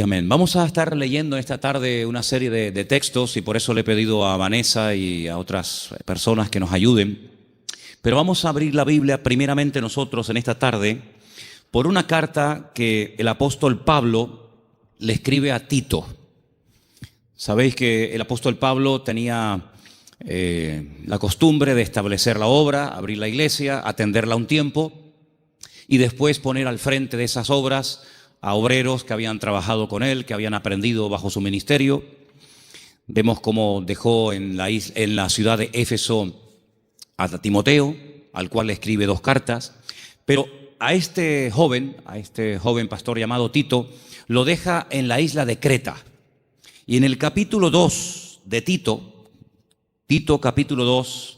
Y amén. Vamos a estar leyendo esta tarde una serie de textos y por eso le he pedido a Vanessa y a otras personas que nos ayuden. Pero vamos a abrir la Biblia primeramente nosotros en esta tarde por una carta que el apóstol Pablo le escribe a Tito. Sabéis que el apóstol Pablo tenía la costumbre de establecer la obra, abrir la iglesia, atenderla un tiempo y después poner al frente de esas obras a obreros que habían trabajado con él, que habían aprendido bajo su ministerio. Vemos cómo dejó en la ciudad de Éfeso a Timoteo, al cual le escribe 2 cartas, pero a este joven pastor llamado Tito, lo deja en la isla de Creta. Y en el capítulo 2 de Tito capítulo 2,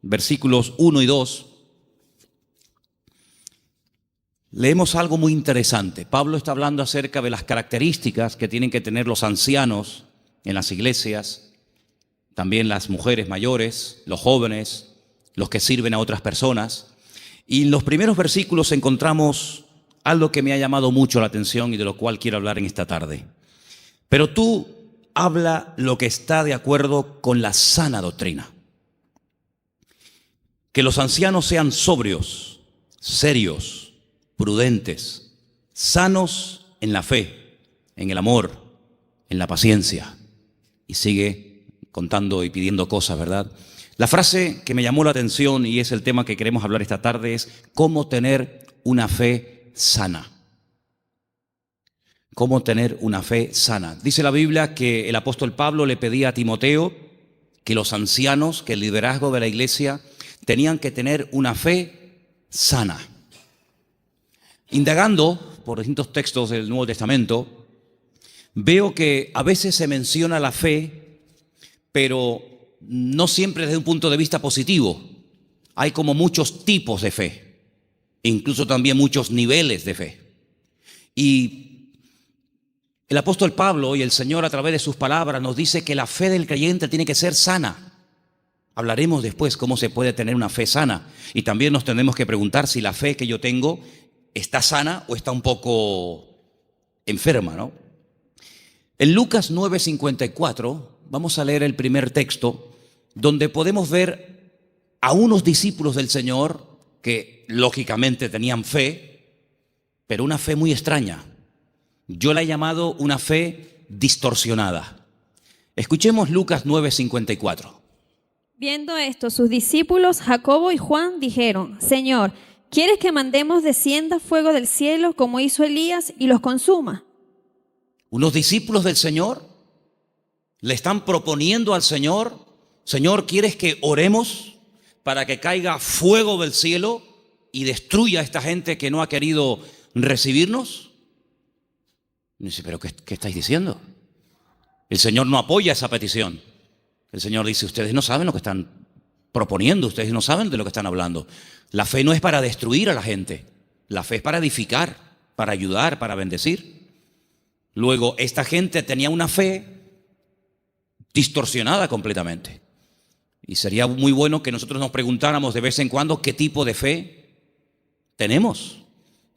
versículos 1 y 2, leemos algo muy interesante. Pablo está hablando acerca de las características que tienen que tener los ancianos en las iglesias, también las mujeres mayores, los jóvenes, los que sirven a otras personas. Y en los primeros versículos encontramos algo que me ha llamado mucho la atención y de lo cual quiero hablar en esta tarde. Pero tú habla lo que está de acuerdo con la sana doctrina. Que los ancianos sean sobrios, serios, prudentes, sanos en la fe, en el amor, en la paciencia. Y sigue contando y pidiendo cosas, ¿verdad? La frase que me llamó la atención y es el tema que queremos hablar esta tarde es cómo tener una fe sana. Cómo tener una fe sana. Dice la Biblia que el apóstol Pablo le pedía a Timoteo que los ancianos, que el liderazgo de la iglesia tenían que tener una fe sana. Indagando por distintos textos del Nuevo Testamento, veo que a veces se menciona la fe, pero no siempre desde un punto de vista positivo. Hay como muchos tipos de fe, incluso también muchos niveles de fe. Y el apóstol Pablo y el Señor a través de sus palabras nos dice que la fe del creyente tiene que ser sana. Hablaremos después cómo se puede tener una fe sana. Y también nos tenemos que preguntar si la fe que yo tengo está sana o está un poco enferma, ¿no? En Lucas 9:54 vamos a leer el primer texto donde podemos ver a unos discípulos del Señor que lógicamente tenían fe, pero una fe muy extraña. Yo la he llamado una fe distorsionada. Escuchemos Lucas 9:54. Viendo esto, sus discípulos Jacobo y Juan dijeron: Señor, ¿quieres que mandemos descienda fuego del cielo como hizo Elías y los consuma? Unos discípulos del Señor le están proponiendo al Señor: Señor, ¿quieres que oremos para que caiga fuego del cielo y destruya a esta gente que no ha querido recibirnos? Y dice, ¿pero qué estáis diciendo? El Señor no apoya esa petición. El Señor dice, ustedes no saben lo que están proponiendo, ustedes no saben de lo que están hablando. La fe no es para destruir a la gente, la fe es para edificar, para ayudar, para bendecir. Luego, esta gente tenía una fe distorsionada completamente. Y sería muy bueno que nosotros nos preguntáramos de vez en cuando qué tipo de fe tenemos.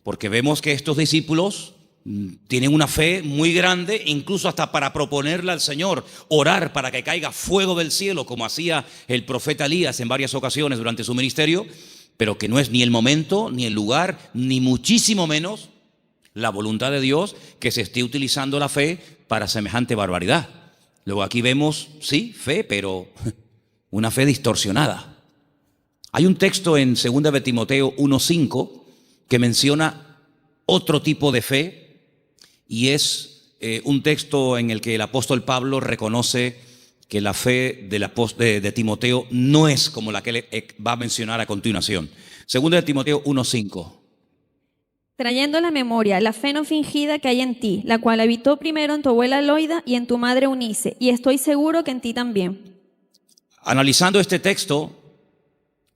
Porque vemos que estos discípulos tienen una fe muy grande, incluso hasta para proponerle al Señor orar para que caiga fuego del cielo, como hacía el profeta Elías en varias ocasiones durante su ministerio, pero que no es ni el momento, ni el lugar, ni muchísimo menos la voluntad de Dios que se esté utilizando la fe para semejante barbaridad. Luego aquí vemos, sí, fe, pero una fe distorsionada. Hay un texto en 2 de Timoteo 1:5 que menciona otro tipo de fe y es un texto en el que el apóstol Pablo reconoce que la fe de Timoteo no es como la que él va a mencionar a continuación. 2 de Timoteo 1:5. Trayendo a la memoria la fe no fingida que hay en ti, la cual habitó primero en tu abuela Loida y en tu madre Eunice, y estoy seguro que en ti también. Analizando este texto,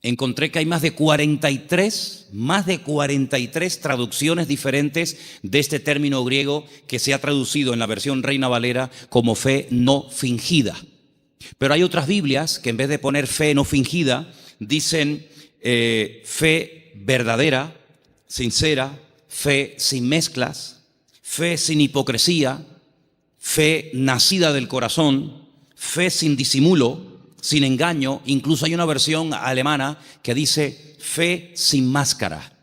encontré que hay más de 43 traducciones diferentes de este término griego que se ha traducido en la versión Reina Valera como fe no fingida. Pero hay otras Biblias que en vez de poner fe no fingida, dicen fe verdadera, sincera, fe sin mezclas, fe sin hipocresía, fe nacida del corazón, fe sin disimulo, sin engaño. Incluso hay una versión alemana que dice fe sin máscara.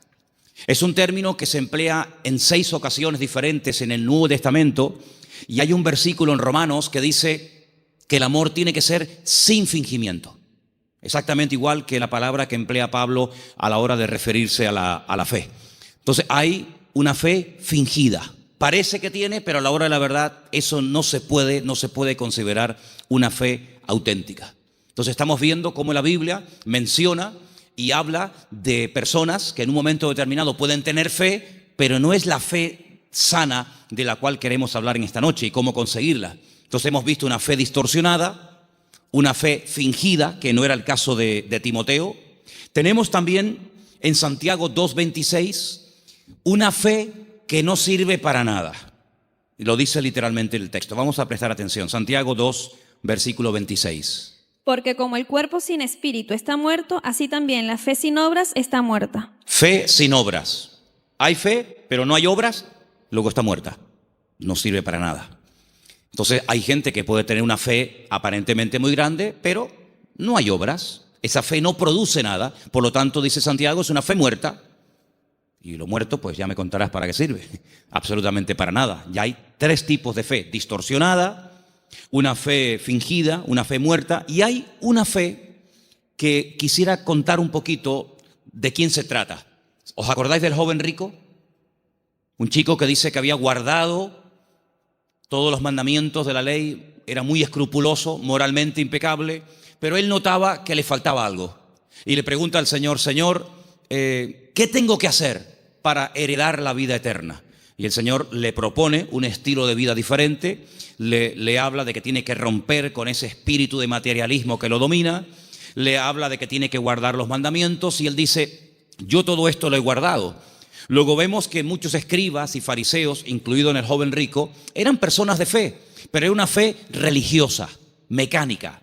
Es un término que se emplea en 6 ocasiones diferentes en el Nuevo Testamento, y hay un versículo en Romanos que dice que el amor tiene que ser sin fingimiento. Exactamente igual que la palabra que emplea Pablo a la hora de referirse a la fe. Entonces hay una fe fingida. Parece que tiene, pero a la hora de la verdad eso no se puede considerar una fe auténtica. Entonces estamos viendo cómo la Biblia menciona y habla de personas que en un momento determinado pueden tener fe, pero no es la fe sana de la cual queremos hablar en esta noche y cómo conseguirla. Entonces hemos visto una fe distorsionada, una fe fingida, que no era el caso de Timoteo. Tenemos también en Santiago 2:26 una fe que no sirve para nada. Y lo dice literalmente el texto. Vamos a prestar atención. Santiago 2, versículo 26. Porque como el cuerpo sin espíritu está muerto, así también la fe sin obras está muerta. Fe sin obras. Hay fe, pero no hay obras, luego está muerta. No sirve para nada. Entonces hay gente que puede tener una fe aparentemente muy grande, pero no hay obras. Esa fe no produce nada. Por lo tanto, dice Santiago, es una fe muerta. Y lo muerto, pues ya me contarás para qué sirve. Absolutamente para nada. Ya hay 3 tipos de fe: distorsionada, una fe fingida, una fe muerta, y hay una fe que quisiera contar un poquito de quién se trata. ¿Os acordáis del joven rico? Un chico que dice que había guardado todos los mandamientos de la ley, era muy escrupuloso, moralmente impecable, pero él notaba que le faltaba algo. Y le pregunta al Señor: Señor, ¿qué tengo que hacer para heredar la vida eterna? Y el Señor le propone un estilo de vida diferente, le habla de que tiene que romper con ese espíritu de materialismo que lo domina, le habla de que tiene que guardar los mandamientos, y él dice: yo todo esto lo he guardado. Luego vemos que muchos escribas y fariseos, incluido en el joven rico, eran personas de fe, pero era una fe religiosa, mecánica.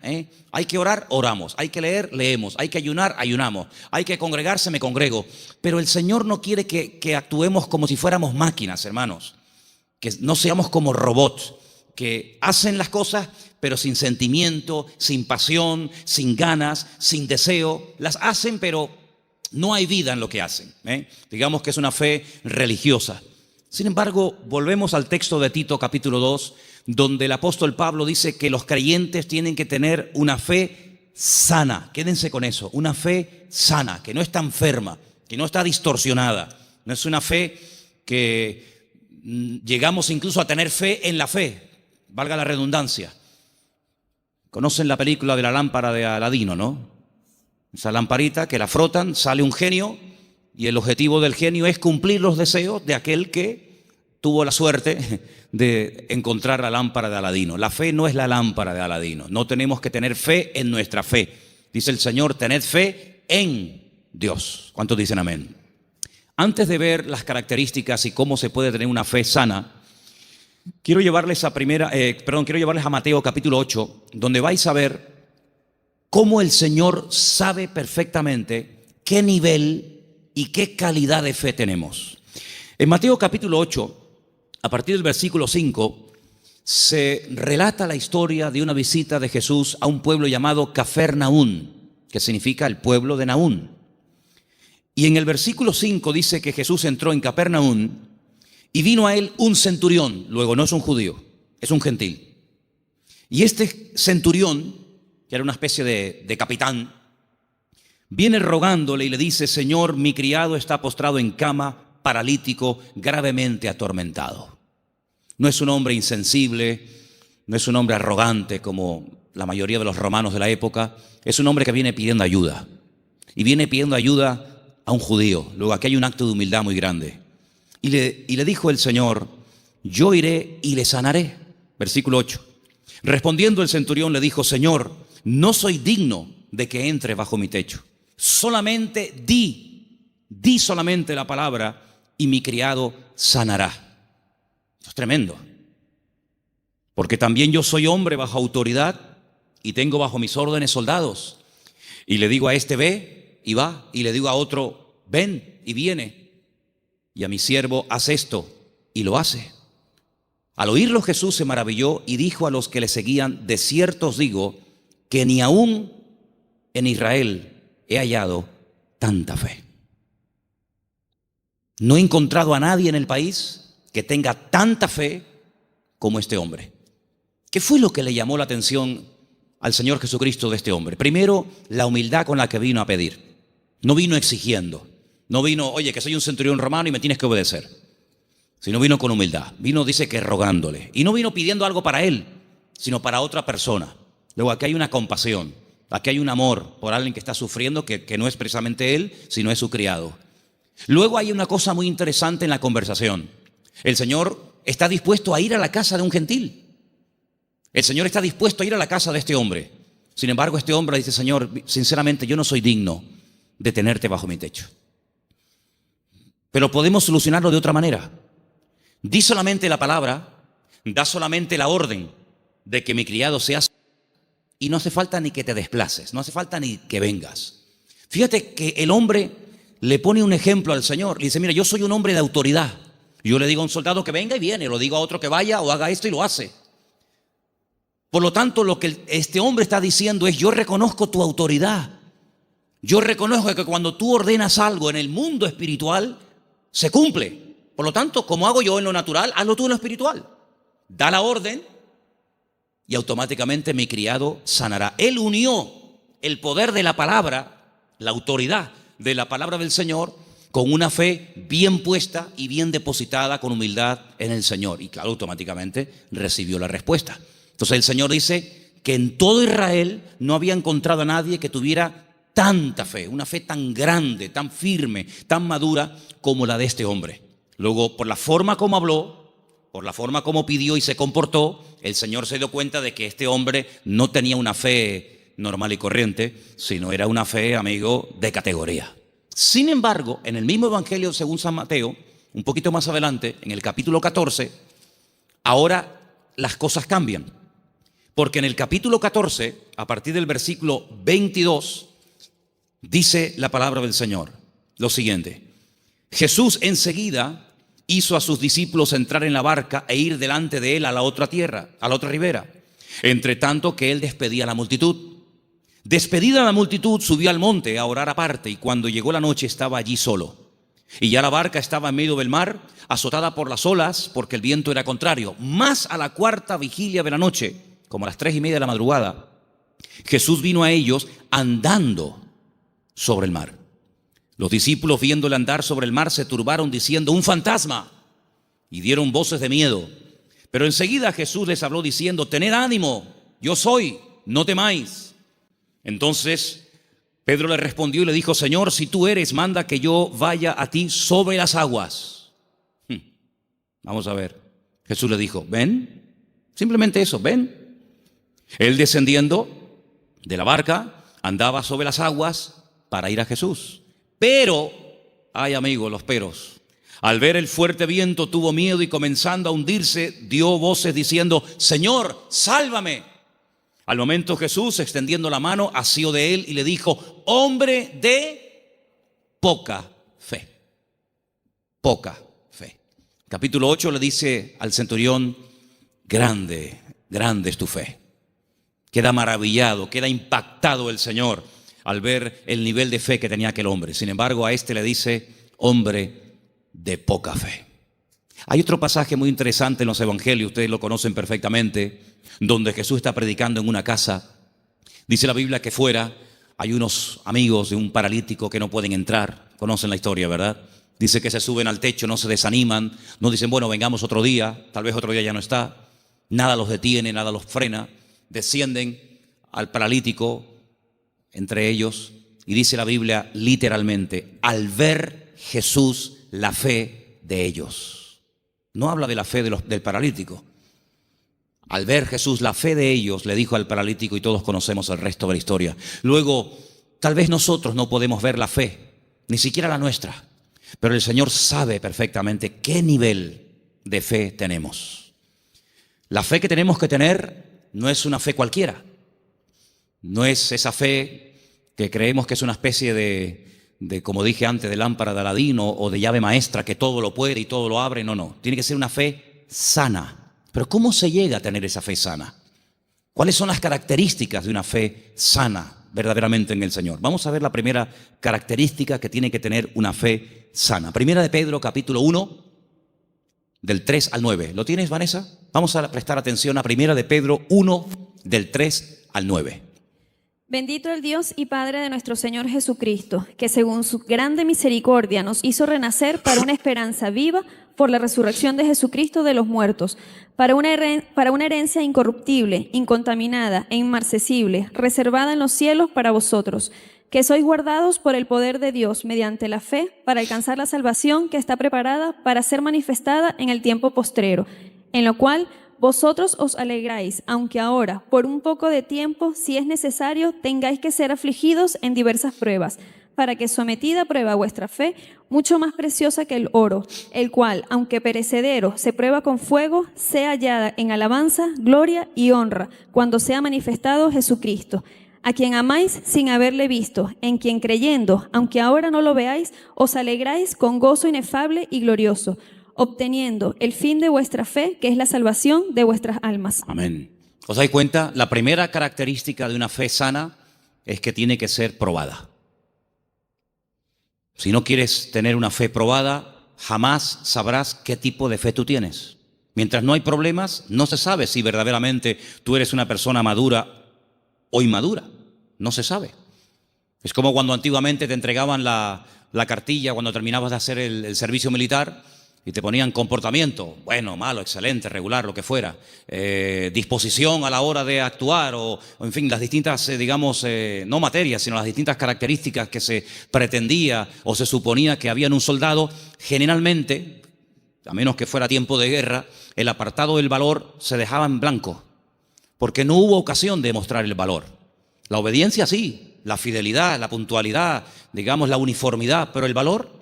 Hay que orar, oramos. Hay que leer, leemos. Hay que ayunar, ayunamos. Hay que congregarse, me congrego. Pero el Señor no quiere que actuemos como si fuéramos máquinas, hermanos. Que no seamos como robots, que hacen las cosas, pero sin sentimiento, sin pasión, sin ganas, sin deseo. Las hacen, pero no hay vida en lo que hacen. Digamos que es una fe religiosa. Sin embargo, volvemos al texto de Tito capítulo 2, donde el apóstol Pablo dice que los creyentes tienen que tener una fe sana. Quédense con eso, una fe sana, que no está enferma, que no está distorsionada. No es una fe que llegamos incluso a tener fe en la fe, valga la redundancia. Conocen la película de la lámpara de Aladino, ¿no? Esa lamparita que la frotan, sale un genio, y el objetivo del genio es cumplir los deseos de aquel que tuvo la suerte de encontrar la lámpara de Aladino. La fe no es la lámpara de Aladino. No tenemos que tener fe en nuestra fe. Dice el Señor: tened fe en Dios. ¿Cuántos dicen amén? Antes de ver las características y cómo se puede tener una fe sana, quiero llevarles a Mateo capítulo 8, donde vais a ver cómo el Señor sabe perfectamente qué nivel y qué calidad de fe tenemos. En Mateo capítulo 8, a partir del versículo 5, se relata la historia de una visita de Jesús a un pueblo llamado Cafarnaún, que significa el pueblo de Naún. Y en el versículo 5 dice que Jesús entró en Cafarnaún y vino a él un centurión. Luego, no es un judío, es un gentil. Y este centurión, que era una especie de capitán, viene rogándole y le dice: Señor, mi criado está postrado en cama, paralítico, gravemente atormentado. No es un hombre insensible, no es un hombre arrogante como la mayoría de los romanos de la época. Es un hombre que viene pidiendo ayuda, y viene pidiendo ayuda a un judío. Luego aquí hay un acto de humildad muy grande. Y le dijo el Señor: yo iré y le sanaré. Versículo 8. Respondiendo el centurión le dijo: Señor, no soy digno de que entre bajo mi techo. Solamente di solamente la palabra y mi criado sanará. Esto es tremendo. Porque también yo soy hombre bajo autoridad y tengo bajo mis órdenes soldados. Y le digo a este: ve, y va. Y le digo a otro: ven, y viene. Y a mi siervo: haz esto, y lo hace. Al oírlo Jesús se maravilló y dijo a los que le seguían: de cierto os digo que ni aún en Israel he hallado tanta fe. No he encontrado a nadie en el país que tenga tanta fe como este hombre. ¿Qué fue lo que le llamó la atención al Señor Jesucristo de este hombre? Primero, la humildad con la que vino a pedir. No vino exigiendo. No vino, oye, que soy un centurión romano y me tienes que obedecer. Sino vino con humildad. Vino, dice que rogándole. Y no vino pidiendo algo para él, sino para otra persona. Luego aquí hay una compasión. Aquí hay un amor por alguien que está sufriendo, que no es precisamente él, sino es su criado. Luego hay una cosa muy interesante en la conversación. El Señor está dispuesto a ir a la casa de un gentil. El Señor está dispuesto a ir a la casa de este hombre. Sin embargo, este hombre dice: Señor, sinceramente yo no soy digno de tenerte bajo mi techo. Pero podemos solucionarlo de otra manera. Di solamente la palabra, da solamente la orden de que mi criado sea, y no hace falta ni que te desplaces, no hace falta ni que vengas. Fíjate que el hombre le pone un ejemplo al Señor. Le dice: mira, yo soy un hombre de autoridad. Yo le digo a un soldado que venga y viene, lo digo a otro que vaya o haga esto y lo hace. Por lo tanto, lo que este hombre está diciendo es: yo reconozco tu autoridad. Yo reconozco que cuando tú ordenas algo en el mundo espiritual, se cumple. Por lo tanto, como hago yo en lo natural, hazlo tú en lo espiritual. Da la orden y automáticamente mi criado sanará. Él unió el poder de la palabra, la autoridad de la palabra del Señor, con una fe bien puesta y bien depositada con humildad en el Señor. Y claro, automáticamente recibió la respuesta. Entonces el Señor dice que en todo Israel no había encontrado a nadie que tuviera tanta fe, una fe tan grande, tan firme, tan madura como la de este hombre. Luego, por la forma como habló, por la forma como pidió y se comportó, el Señor se dio cuenta de que este hombre no tenía una fe normal y corriente, sino era una fe, amigo, de categoría. Sin embargo, en el mismo Evangelio según San Mateo, un poquito más adelante, en el capítulo 14, ahora las cosas cambian. Porque en el capítulo 14, a partir del versículo 22, dice la palabra del Señor lo siguiente: Jesús enseguida hizo a sus discípulos entrar en la barca e ir delante de él a la otra tierra, a la otra ribera, entre tanto que él despedía a la multitud. Despedida la multitud, subió al monte a orar aparte, y cuando llegó la noche estaba allí solo. Y ya la barca estaba en medio del mar, azotada por las olas, porque el viento era contrario. Mas a la cuarta vigilia de la noche, como a las 3:30 de la madrugada, Jesús vino a ellos andando sobre el mar. Los discípulos, viéndole andar sobre el mar, se turbaron diciendo: un fantasma, y dieron voces de miedo. Pero enseguida Jesús les habló diciendo: tened ánimo, yo soy, no temáis. Entonces Pedro le respondió y le dijo: Señor, si tú eres, manda que yo vaya a ti sobre las aguas. Vamos a ver. Jesús le dijo: ven, simplemente eso, ven. Él, descendiendo de la barca, andaba sobre las aguas para ir a Jesús. Pero, ay amigo, los peros. Al ver el fuerte viento tuvo miedo y, comenzando a hundirse, dio voces diciendo: Señor, sálvame. Al momento Jesús, extendiendo la mano, asió de él y le dijo: hombre de poca fe. Poca fe. Capítulo 8 le dice al centurión: grande, grande es tu fe. Queda maravillado, queda impactado el Señor al ver el nivel de fe que tenía aquel hombre. Sin embargo, a este le dice: hombre de poca fe. Hay otro pasaje muy interesante en los evangelios, ustedes lo conocen perfectamente, donde Jesús está predicando en una casa. Dice la Biblia que fuera hay unos amigos de un paralítico que no pueden entrar. Conocen la historia, ¿verdad? Dice que se suben al techo, no se desaniman, no dicen: bueno, vengamos otro día, tal vez otro día ya no está. Nada los detiene, nada los frena. Descienden al paralítico entre ellos, y dice la Biblia literalmente: al ver Jesús la fe de ellos. No habla de la fe del paralítico. Al ver Jesús la fe de ellos, le dijo al paralítico, y todos conocemos el resto de la historia. Luego, tal vez nosotros no podemos ver la fe, ni siquiera la nuestra, pero el Señor sabe perfectamente qué nivel de fe tenemos. La fe que tenemos que tener no es una fe cualquiera. No es esa fe que creemos que es una especie de, como dije antes, de lámpara de Aladino o de llave maestra que todo lo puede y todo lo abre. No, no. Tiene que ser una fe sana, Pero ¿cómo se llega a tener esa fe sana? ¿Cuáles son las características de una fe sana verdaderamente en el Señor? Vamos a ver la primera característica que tiene que tener una fe sana. Primera de Pedro, capítulo 1, del 3 al 9. ¿Lo tienes, Vanessa? Vamos a prestar atención a Primera de Pedro 1, del 3 al 9. Bendito el Dios y Padre de nuestro Señor Jesucristo, que según su grande misericordia nos hizo renacer para una esperanza viva por la resurrección de Jesucristo de los muertos, para una herencia incorruptible, incontaminada e inmarcesible, reservada en los cielos para vosotros, que sois guardados por el poder de Dios mediante la fe para alcanzar la salvación que está preparada para ser manifestada en el tiempo postrero, en lo cual vosotros os alegráis, aunque ahora, por un poco de tiempo, si es necesario, tengáis que ser afligidos en diversas pruebas, para que sometida a prueba vuestra fe, mucho más preciosa que el oro, el cual, aunque perecedero, se prueba con fuego, sea hallada en alabanza, gloria y honra, cuando sea manifestado Jesucristo, a quien amáis sin haberle visto, en quien creyendo, aunque ahora no lo veáis, os alegráis con gozo inefable y glorioso, obteniendo el fin de vuestra fe, que es la salvación de vuestras almas. Amén. ¿Os dais cuenta? La primera característica de una fe sana es que tiene que ser probada. Si no quieres tener una fe probada, jamás sabrás qué tipo de fe tú tienes. Mientras no hay problemas, no se sabe si verdaderamente tú eres una persona madura o inmadura. No se sabe. Es como cuando antiguamente te entregaban la cartilla cuando terminabas de hacer el servicio militar y te ponían comportamiento, bueno, malo, excelente, regular, lo que fuera, disposición a la hora de actuar o en fin, las distintas, digamos, no materias, sino las distintas características que se pretendía o se suponía que había en un soldado. Generalmente, a menos que fuera tiempo de guerra, el apartado del valor se dejaba en blanco, porque no hubo ocasión de mostrar el valor. La obediencia sí, la fidelidad, la puntualidad, digamos, la uniformidad, pero el valor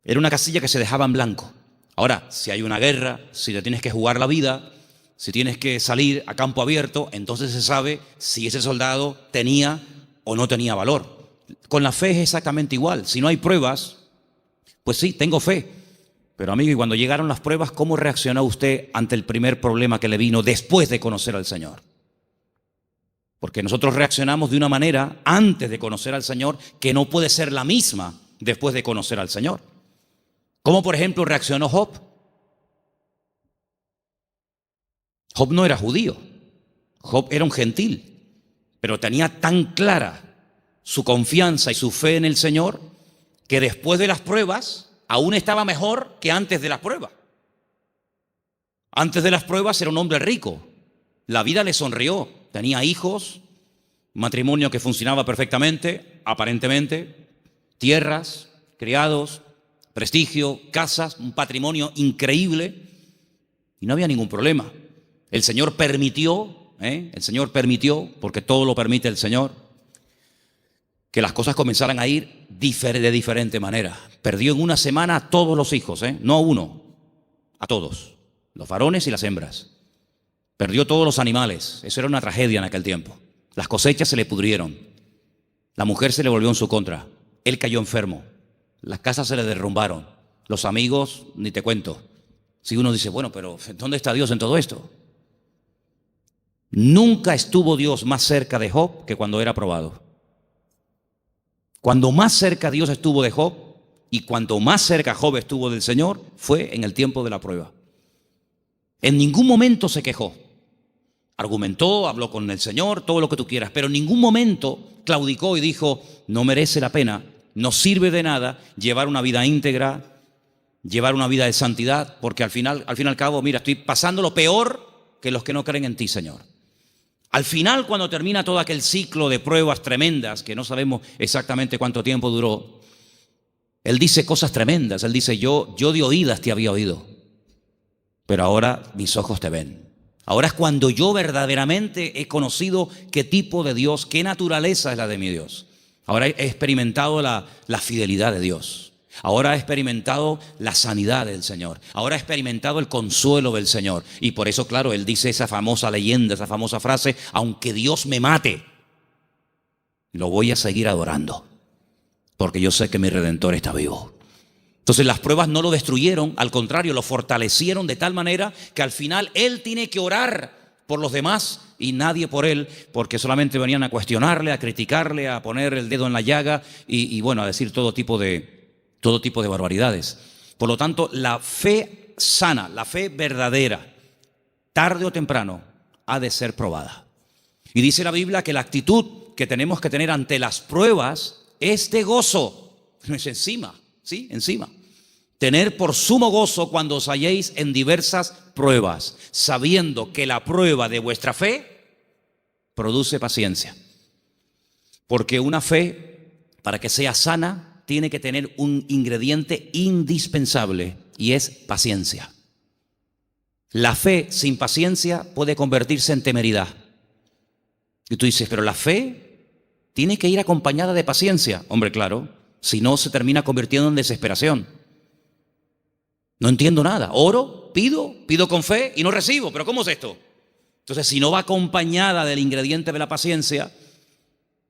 era una casilla que se dejaba en blanco. Ahora, si hay una guerra, si te tienes que jugar la vida, si tienes que salir a campo abierto, entonces se sabe si ese soldado tenía o no tenía valor. Con la fe es exactamente igual. Si no hay pruebas, pues sí, tengo fe. Pero amigo, y cuando llegaron las pruebas, ¿cómo reaccionó usted ante el primer problema que le vino después de conocer al Señor? Porque nosotros reaccionamos de una manera antes de conocer al Señor que no puede ser la misma después de conocer al Señor. ¿Cómo, por ejemplo, reaccionó Job? Job no era judío. Job era un gentil, pero tenía tan clara su confianza y su fe en el Señor que después de las pruebas aún estaba mejor que antes de las pruebas. Antes de las pruebas era un hombre rico. La vida le sonrió. Tenía hijos, matrimonio que funcionaba perfectamente, aparentemente, tierras, criados, prestigio, casas, un patrimonio increíble y no había ningún problema. El Señor permitió, porque todo lo permite el Señor, que las cosas comenzaran a ir de diferente manera. Perdió en una semana a todos los hijos, no a uno, a todos, los varones y las hembras. Perdió todos los animales, eso era una tragedia en aquel tiempo. Las cosechas se le pudrieron, la mujer se le volvió en su contra, él cayó enfermo. Las casas se le derrumbaron, los amigos, ni te cuento. Si uno dice, bueno, pero ¿dónde está Dios en todo esto? Nunca estuvo Dios más cerca de Job que cuando era probado. Cuando más cerca Dios estuvo de Job y cuanto más cerca Job estuvo del Señor, fue en el tiempo de la prueba. En ningún momento se quejó. Argumentó, habló con el Señor, todo lo que tú quieras, pero en ningún momento claudicó y dijo, no merece la pena. No sirve de nada llevar una vida íntegra, llevar una vida de santidad, porque al fin y al cabo, mira, estoy pasando lo peor que los que no creen en ti, Señor. Al final, cuando termina todo aquel ciclo de pruebas tremendas, que no sabemos exactamente cuánto tiempo duró, él dice cosas tremendas. Él dice, yo de oídas te había oído, pero ahora mis ojos te ven. Ahora es cuando yo verdaderamente he conocido qué tipo de Dios, qué naturaleza es la de mi Dios. Ahora he experimentado la fidelidad de Dios. Ahora he experimentado la sanidad del Señor. Ahora he experimentado el consuelo del Señor. Y por eso, claro, él dice esa famosa leyenda, esa famosa frase, aunque Dios me mate, lo voy a seguir adorando, porque yo sé que mi Redentor está vivo. Entonces las pruebas no lo destruyeron, al contrario, lo fortalecieron de tal manera que al final él tiene que orar por los demás y nadie por él, porque solamente venían a cuestionarle, a criticarle, a poner el dedo en la llaga y bueno, a decir todo tipo de barbaridades. Por lo tanto, la fe sana, la fe verdadera, tarde o temprano, ha de ser probada. Y dice la Biblia que la actitud que tenemos que tener ante las pruebas es de gozo, no es encima. ¿Sí? Encima. Tener por sumo gozo cuando os halléis en diversas pruebas, sabiendo que la prueba de vuestra fe produce paciencia. Porque una fe, para que sea sana, tiene que tener un ingrediente indispensable y es paciencia. La fe sin paciencia puede convertirse en temeridad. Y tú dices, pero la fe tiene que ir acompañada de paciencia. Hombre, claro. Si no, se termina convirtiendo en desesperación. No entiendo nada. Oro, pido con fe y no recibo. ¿Pero cómo es esto? Entonces, si no va acompañada del ingrediente de la paciencia,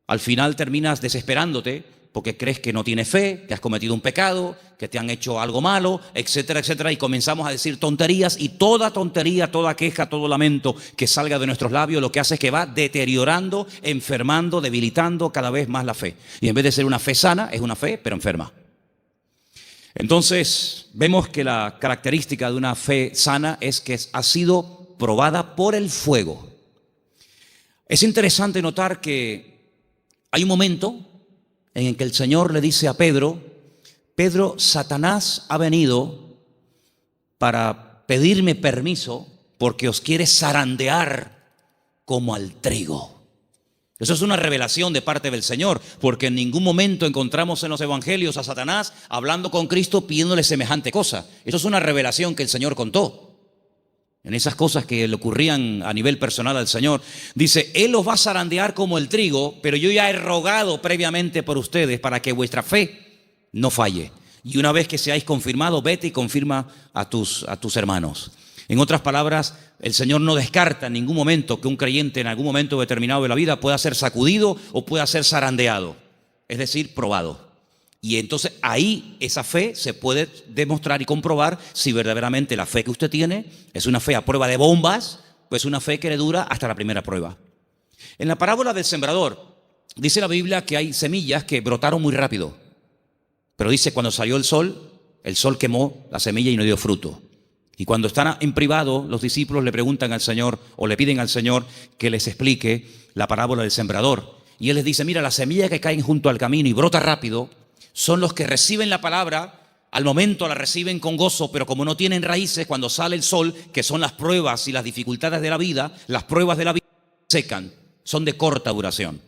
al final terminas desesperándote porque crees que no tienes fe, que has cometido un pecado, que te han hecho algo malo, etcétera, etcétera. Y comenzamos a decir tonterías y toda tontería, toda queja, todo lamento que salga de nuestros labios lo que hace es que va deteriorando, enfermando, debilitando cada vez más la fe. Y en vez de ser una fe sana, es una fe pero enferma. Entonces vemos que la característica de una fe sana es que ha sido probada por el fuego. Es interesante notar que hay un momento en el que el Señor le dice a Pedro, Pedro, Satanás ha venido para pedirme permiso porque os quiere zarandear como al trigo. Eso es una revelación de parte del Señor, porque en ningún momento encontramos en los evangelios a Satanás hablando con Cristo pidiéndole semejante cosa. Eso es una revelación que el Señor contó. En esas cosas que le ocurrían a nivel personal al Señor, dice, Él os va a zarandear como el trigo, pero yo ya he rogado previamente por ustedes para que vuestra fe no falle. Y una vez que seáis confirmados, vete y confirma a tus hermanos. En otras palabras, el Señor no descarta en ningún momento que un creyente en algún momento determinado de la vida pueda ser sacudido o pueda ser zarandeado, es decir, probado. Y entonces ahí esa fe se puede demostrar y comprobar si verdaderamente la fe que usted tiene es una fe a prueba de bombas, pues una fe que le dura hasta la primera prueba. En la parábola del sembrador, dice la Biblia que hay semillas que brotaron muy rápido. Pero dice, cuando salió el sol quemó la semilla y no dio fruto. Y cuando están en privado, los discípulos le preguntan al Señor o le piden al Señor que les explique la parábola del sembrador. Y Él les dice, mira, las semillas que caen junto al camino y brota rápido son los que reciben la palabra, al momento la reciben con gozo, pero como no tienen raíces, cuando sale el sol, que son las pruebas y las dificultades de la vida, las pruebas de la vida secan, son de corta duración.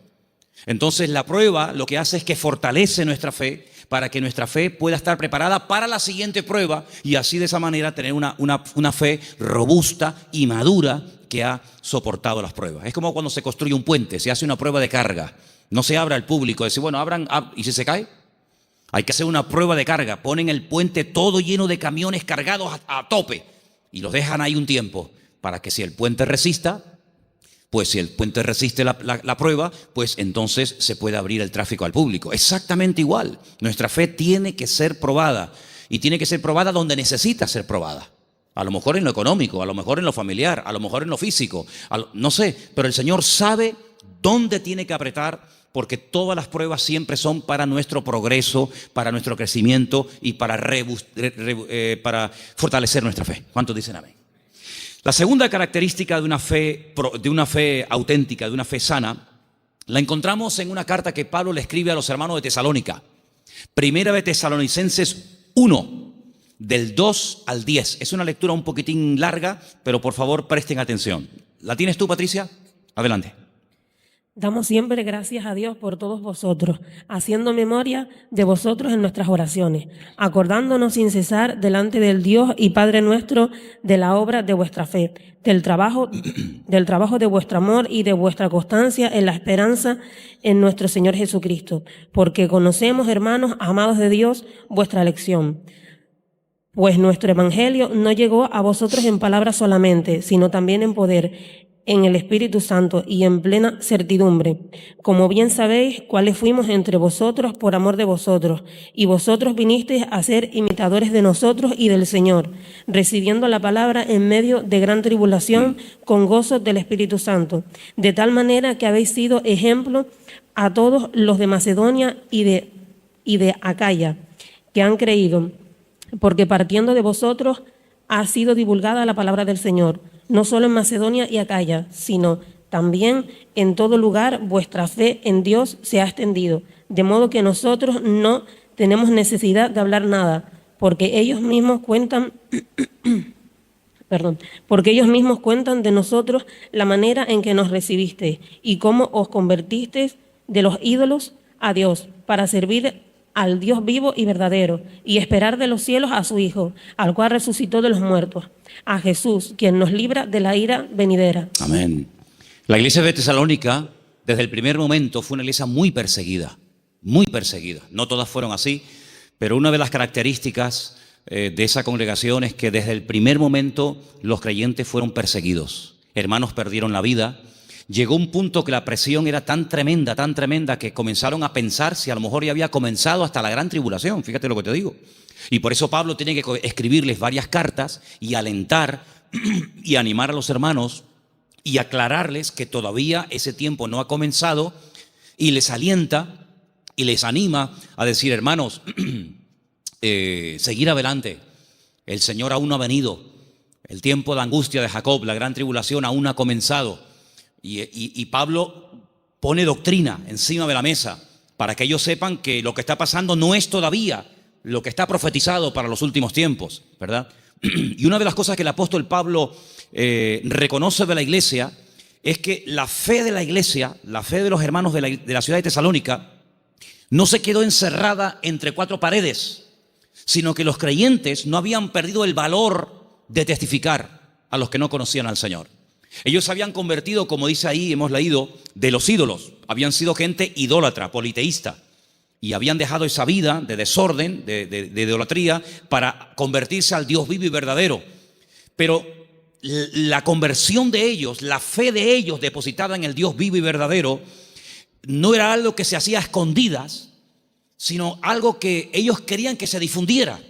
Entonces la prueba lo que hace es que fortalece nuestra fe para que nuestra fe pueda estar preparada para la siguiente prueba y así de esa manera tener una fe robusta y madura que ha soportado las pruebas. Es como cuando se construye un puente, se hace una prueba de carga, no se abre al público, decir, bueno, abran, ¿y si se cae? Hay que hacer una prueba de carga, ponen el puente todo lleno de camiones cargados a tope y los dejan ahí un tiempo para que si el puente resista, pues si el puente resiste la prueba, pues entonces se puede abrir el tráfico al público. Exactamente igual, nuestra fe tiene que ser probada y tiene que ser probada donde necesita ser probada. A lo mejor en lo económico, a lo mejor en lo familiar, a lo mejor en lo físico, no sé, pero el Señor sabe dónde tiene que apretar porque todas las pruebas siempre son para nuestro progreso, para nuestro crecimiento y para fortalecer nuestra fe. ¿Cuántos dicen amén? La segunda característica de una fe auténtica, de una fe sana, la encontramos en una carta que Pablo le escribe a los hermanos de Tesalónica. Primera de Tesalonicenses 1, del 2 al 10. Es una lectura un poquitín larga, pero por favor presten atención. ¿La tienes tú, Patricia? Adelante. Damos siempre gracias a Dios por todos vosotros, haciendo memoria de vosotros en nuestras oraciones, acordándonos sin cesar delante del Dios y Padre nuestro de la obra de vuestra fe, del trabajo de vuestro amor y de vuestra constancia en la esperanza en nuestro Señor Jesucristo, porque conocemos, hermanos amados de Dios, vuestra elección. Pues nuestro evangelio no llegó a vosotros en palabras solamente, sino también en poder, en el Espíritu Santo y en plena certidumbre, como bien sabéis cuáles fuimos entre vosotros por amor de vosotros, y vosotros vinisteis a ser imitadores de nosotros y del Señor, recibiendo la palabra en medio de gran tribulación con gozo del Espíritu Santo, de tal manera que habéis sido ejemplo a todos los de Macedonia y de Acaya, que han creído, porque partiendo de vosotros ha sido divulgada la palabra del Señor, no solo en Macedonia y Acaya, sino también en todo lugar vuestra fe en Dios se ha extendido, de modo que nosotros no tenemos necesidad de hablar nada, porque ellos mismos cuentan de nosotros la manera en que nos recibisteis y cómo os convertisteis de los ídolos a Dios, para servir al Dios vivo y verdadero, y esperar de los cielos a su Hijo, al cual resucitó de los muertos, a Jesús, quien nos libra de la ira venidera. Amén. La iglesia de Tesalónica, desde el primer momento, fue una iglesia muy perseguida, muy perseguida. No todas fueron así, pero una de las características de esa congregación es que desde el primer momento los creyentes fueron perseguidos. Hermanos perdieron la vida. Llegó un punto que la presión era tan tremenda, que comenzaron a pensar si a lo mejor ya había comenzado hasta la gran tribulación. Fíjate lo que te digo. Y por eso Pablo tiene que escribirles varias cartas y alentar y animar a los hermanos y aclararles que todavía ese tiempo no ha comenzado, y les alienta y les anima a decir: hermanos, seguir adelante. El Señor aún no ha venido. El tiempo de angustia de Jacob, la gran tribulación, aún no ha comenzado. Y Pablo pone doctrina encima de la mesa para que ellos sepan que lo que está pasando no es todavía lo que está profetizado para los últimos tiempos, ¿verdad? Y una de las cosas que el apóstol Pablo reconoce de la iglesia es que la fe de la iglesia, la fe de los hermanos de la ciudad de Tesalónica, no se quedó encerrada entre cuatro paredes, sino que los creyentes no habían perdido el valor de testificar a los que no conocían al Señor. Ellos se habían convertido, como dice ahí, hemos leído, de los ídolos. Habían sido gente idólatra, politeísta, y habían dejado esa vida de desorden, de idolatría, para convertirse al Dios vivo y verdadero. Pero la conversión de ellos, la fe de ellos depositada en el Dios vivo y verdadero, no era algo que se hacía a escondidas, sino algo que ellos querían que se difundiera.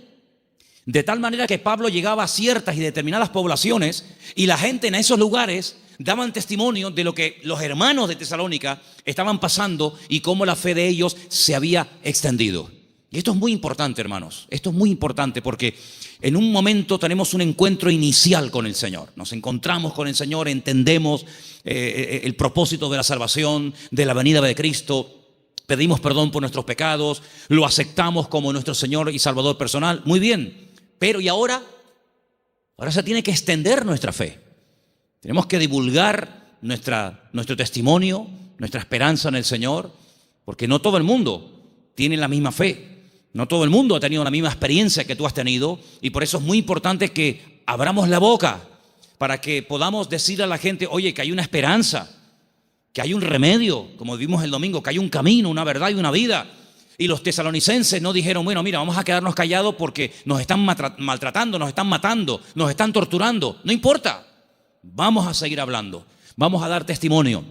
De tal manera que Pablo llegaba a ciertas y determinadas poblaciones, y la gente en esos lugares daban testimonio de lo que los hermanos de Tesalónica estaban pasando y cómo la fe de ellos se había extendido. Y esto es muy importante, hermanos. Esto es muy importante porque en un momento tenemos un encuentro inicial con el Señor. Nos encontramos con el Señor, entendemos el propósito de la salvación, de la venida de Cristo. Pedimos perdón por nuestros pecados, lo aceptamos como nuestro Señor y Salvador personal. Muy bien. Pero ¿y ahora? Ahora se tiene que extender nuestra fe. Tenemos que divulgar nuestro testimonio, nuestra esperanza en el Señor, porque no todo el mundo tiene la misma fe. No todo el mundo ha tenido la misma experiencia que tú has tenido, y por eso es muy importante que abramos la boca para que podamos decir a la gente: oye, que hay una esperanza, que hay un remedio, como vimos el domingo, que hay un camino, una verdad y una vida. Y los tesalonicenses no dijeron: bueno, mira, vamos a quedarnos callados porque nos están maltratando, nos están matando, nos están torturando. No importa, vamos a seguir hablando, vamos a dar testimonio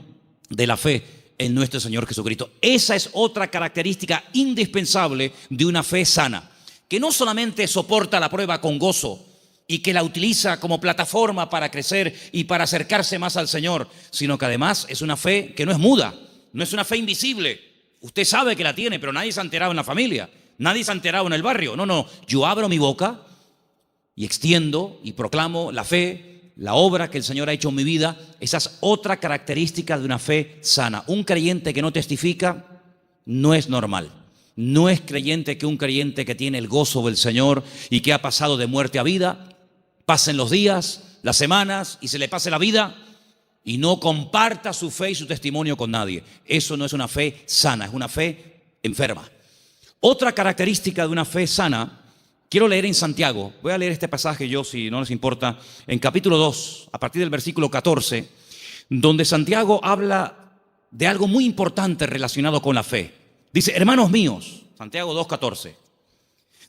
de la fe en nuestro Señor Jesucristo. Esa es otra característica indispensable de una fe sana, que no solamente soporta la prueba con gozo y que la utiliza como plataforma para crecer y para acercarse más al Señor, sino que además es una fe que no es muda, no es una fe invisible. Usted sabe que la tiene, pero nadie se ha enterado en la familia, nadie se ha enterado en el barrio. No, yo abro mi boca y extiendo y proclamo la fe, la obra que el Señor ha hecho en mi vida. Esa es otra característica de una fe sana. Un creyente que no testifica no es normal. No es creyente que un creyente que tiene el gozo del Señor y que ha pasado de muerte a vida, pasen los días, las semanas y se le pase la vida y no comparta su fe y su testimonio con nadie. Eso no es una fe sana, es una fe enferma. Otra característica de una fe sana, quiero leer en Santiago. Voy a leer este pasaje yo, si no les importa, en capítulo 2, a partir del versículo 14, donde Santiago habla de algo muy importante relacionado con la fe. Dice: hermanos míos, Santiago 2:14,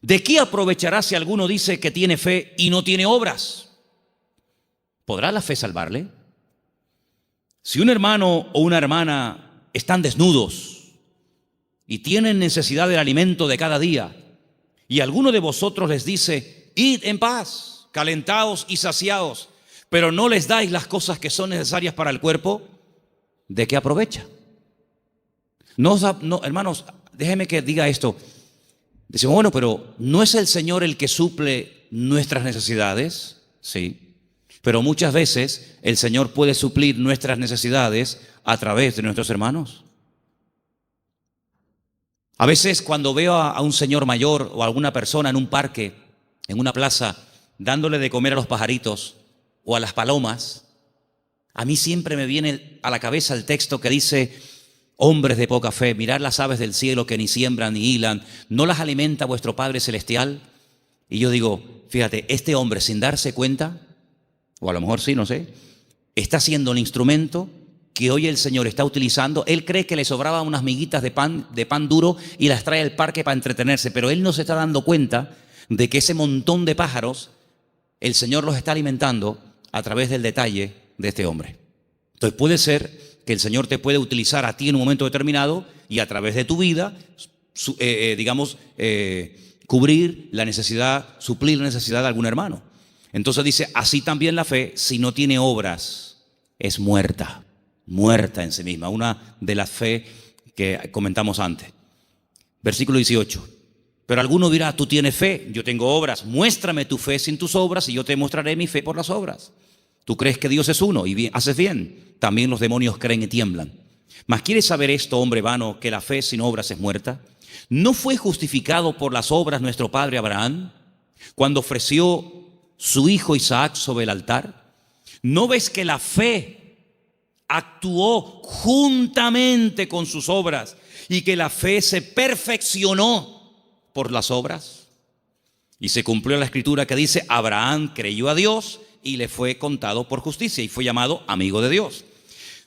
¿de qué aprovechará si alguno dice que tiene fe y no tiene obras? ¿Podrá la fe salvarle? Si un hermano o una hermana están desnudos y tienen necesidad del alimento de cada día, y alguno de vosotros les dice, id en paz, calentaos y saciaos, pero no les dais las cosas que son necesarias para el cuerpo, ¿de qué aprovecha? No, hermanos, déjenme que diga esto. Decimos, bueno, pero ¿no es el Señor el que suple nuestras necesidades? Sí, pero muchas veces el Señor puede suplir nuestras necesidades a través de nuestros hermanos. A veces cuando veo a un señor mayor o a alguna persona en un parque, en una plaza, dándole de comer a los pajaritos o a las palomas, a mí siempre me viene a la cabeza el texto que dice, hombres de poca fe, mirad las aves del cielo que ni siembran ni hilan, ¿no las alimenta vuestro Padre Celestial? Y yo digo, fíjate, este hombre sin darse cuenta, o a lo mejor sí, no sé, está siendo el instrumento que hoy el Señor está utilizando. Él cree que le sobraban unas miguitas de pan duro y las trae al parque para entretenerse, pero él no se está dando cuenta de que ese montón de pájaros, el Señor los está alimentando a través del detalle de este hombre. Entonces puede ser que el Señor te puede utilizar a ti en un momento determinado y a través de tu vida, cubrir la necesidad, suplir la necesidad de algún hermano. Entonces dice, así también la fe, si no tiene obras, es muerta en sí misma. Una de las fe que comentamos antes. Versículo 18. Pero alguno dirá, tú tienes fe, yo tengo obras, muéstrame tu fe sin tus obras y yo te mostraré mi fe por las obras. Tú crees que Dios es uno y bien, haces bien, también los demonios creen y tiemblan. Mas ¿quieres saber esto, hombre vano, que la fe sin obras es muerta? ¿No fue justificado por las obras nuestro padre Abraham cuando ofreció su hijo Isaac sobre el altar? ¿No ves que la fe actuó juntamente con sus obras y que la fe se perfeccionó por las obras? Y se cumplió la escritura que dice, Abraham creyó a Dios y le fue contado por justicia y fue llamado amigo de Dios.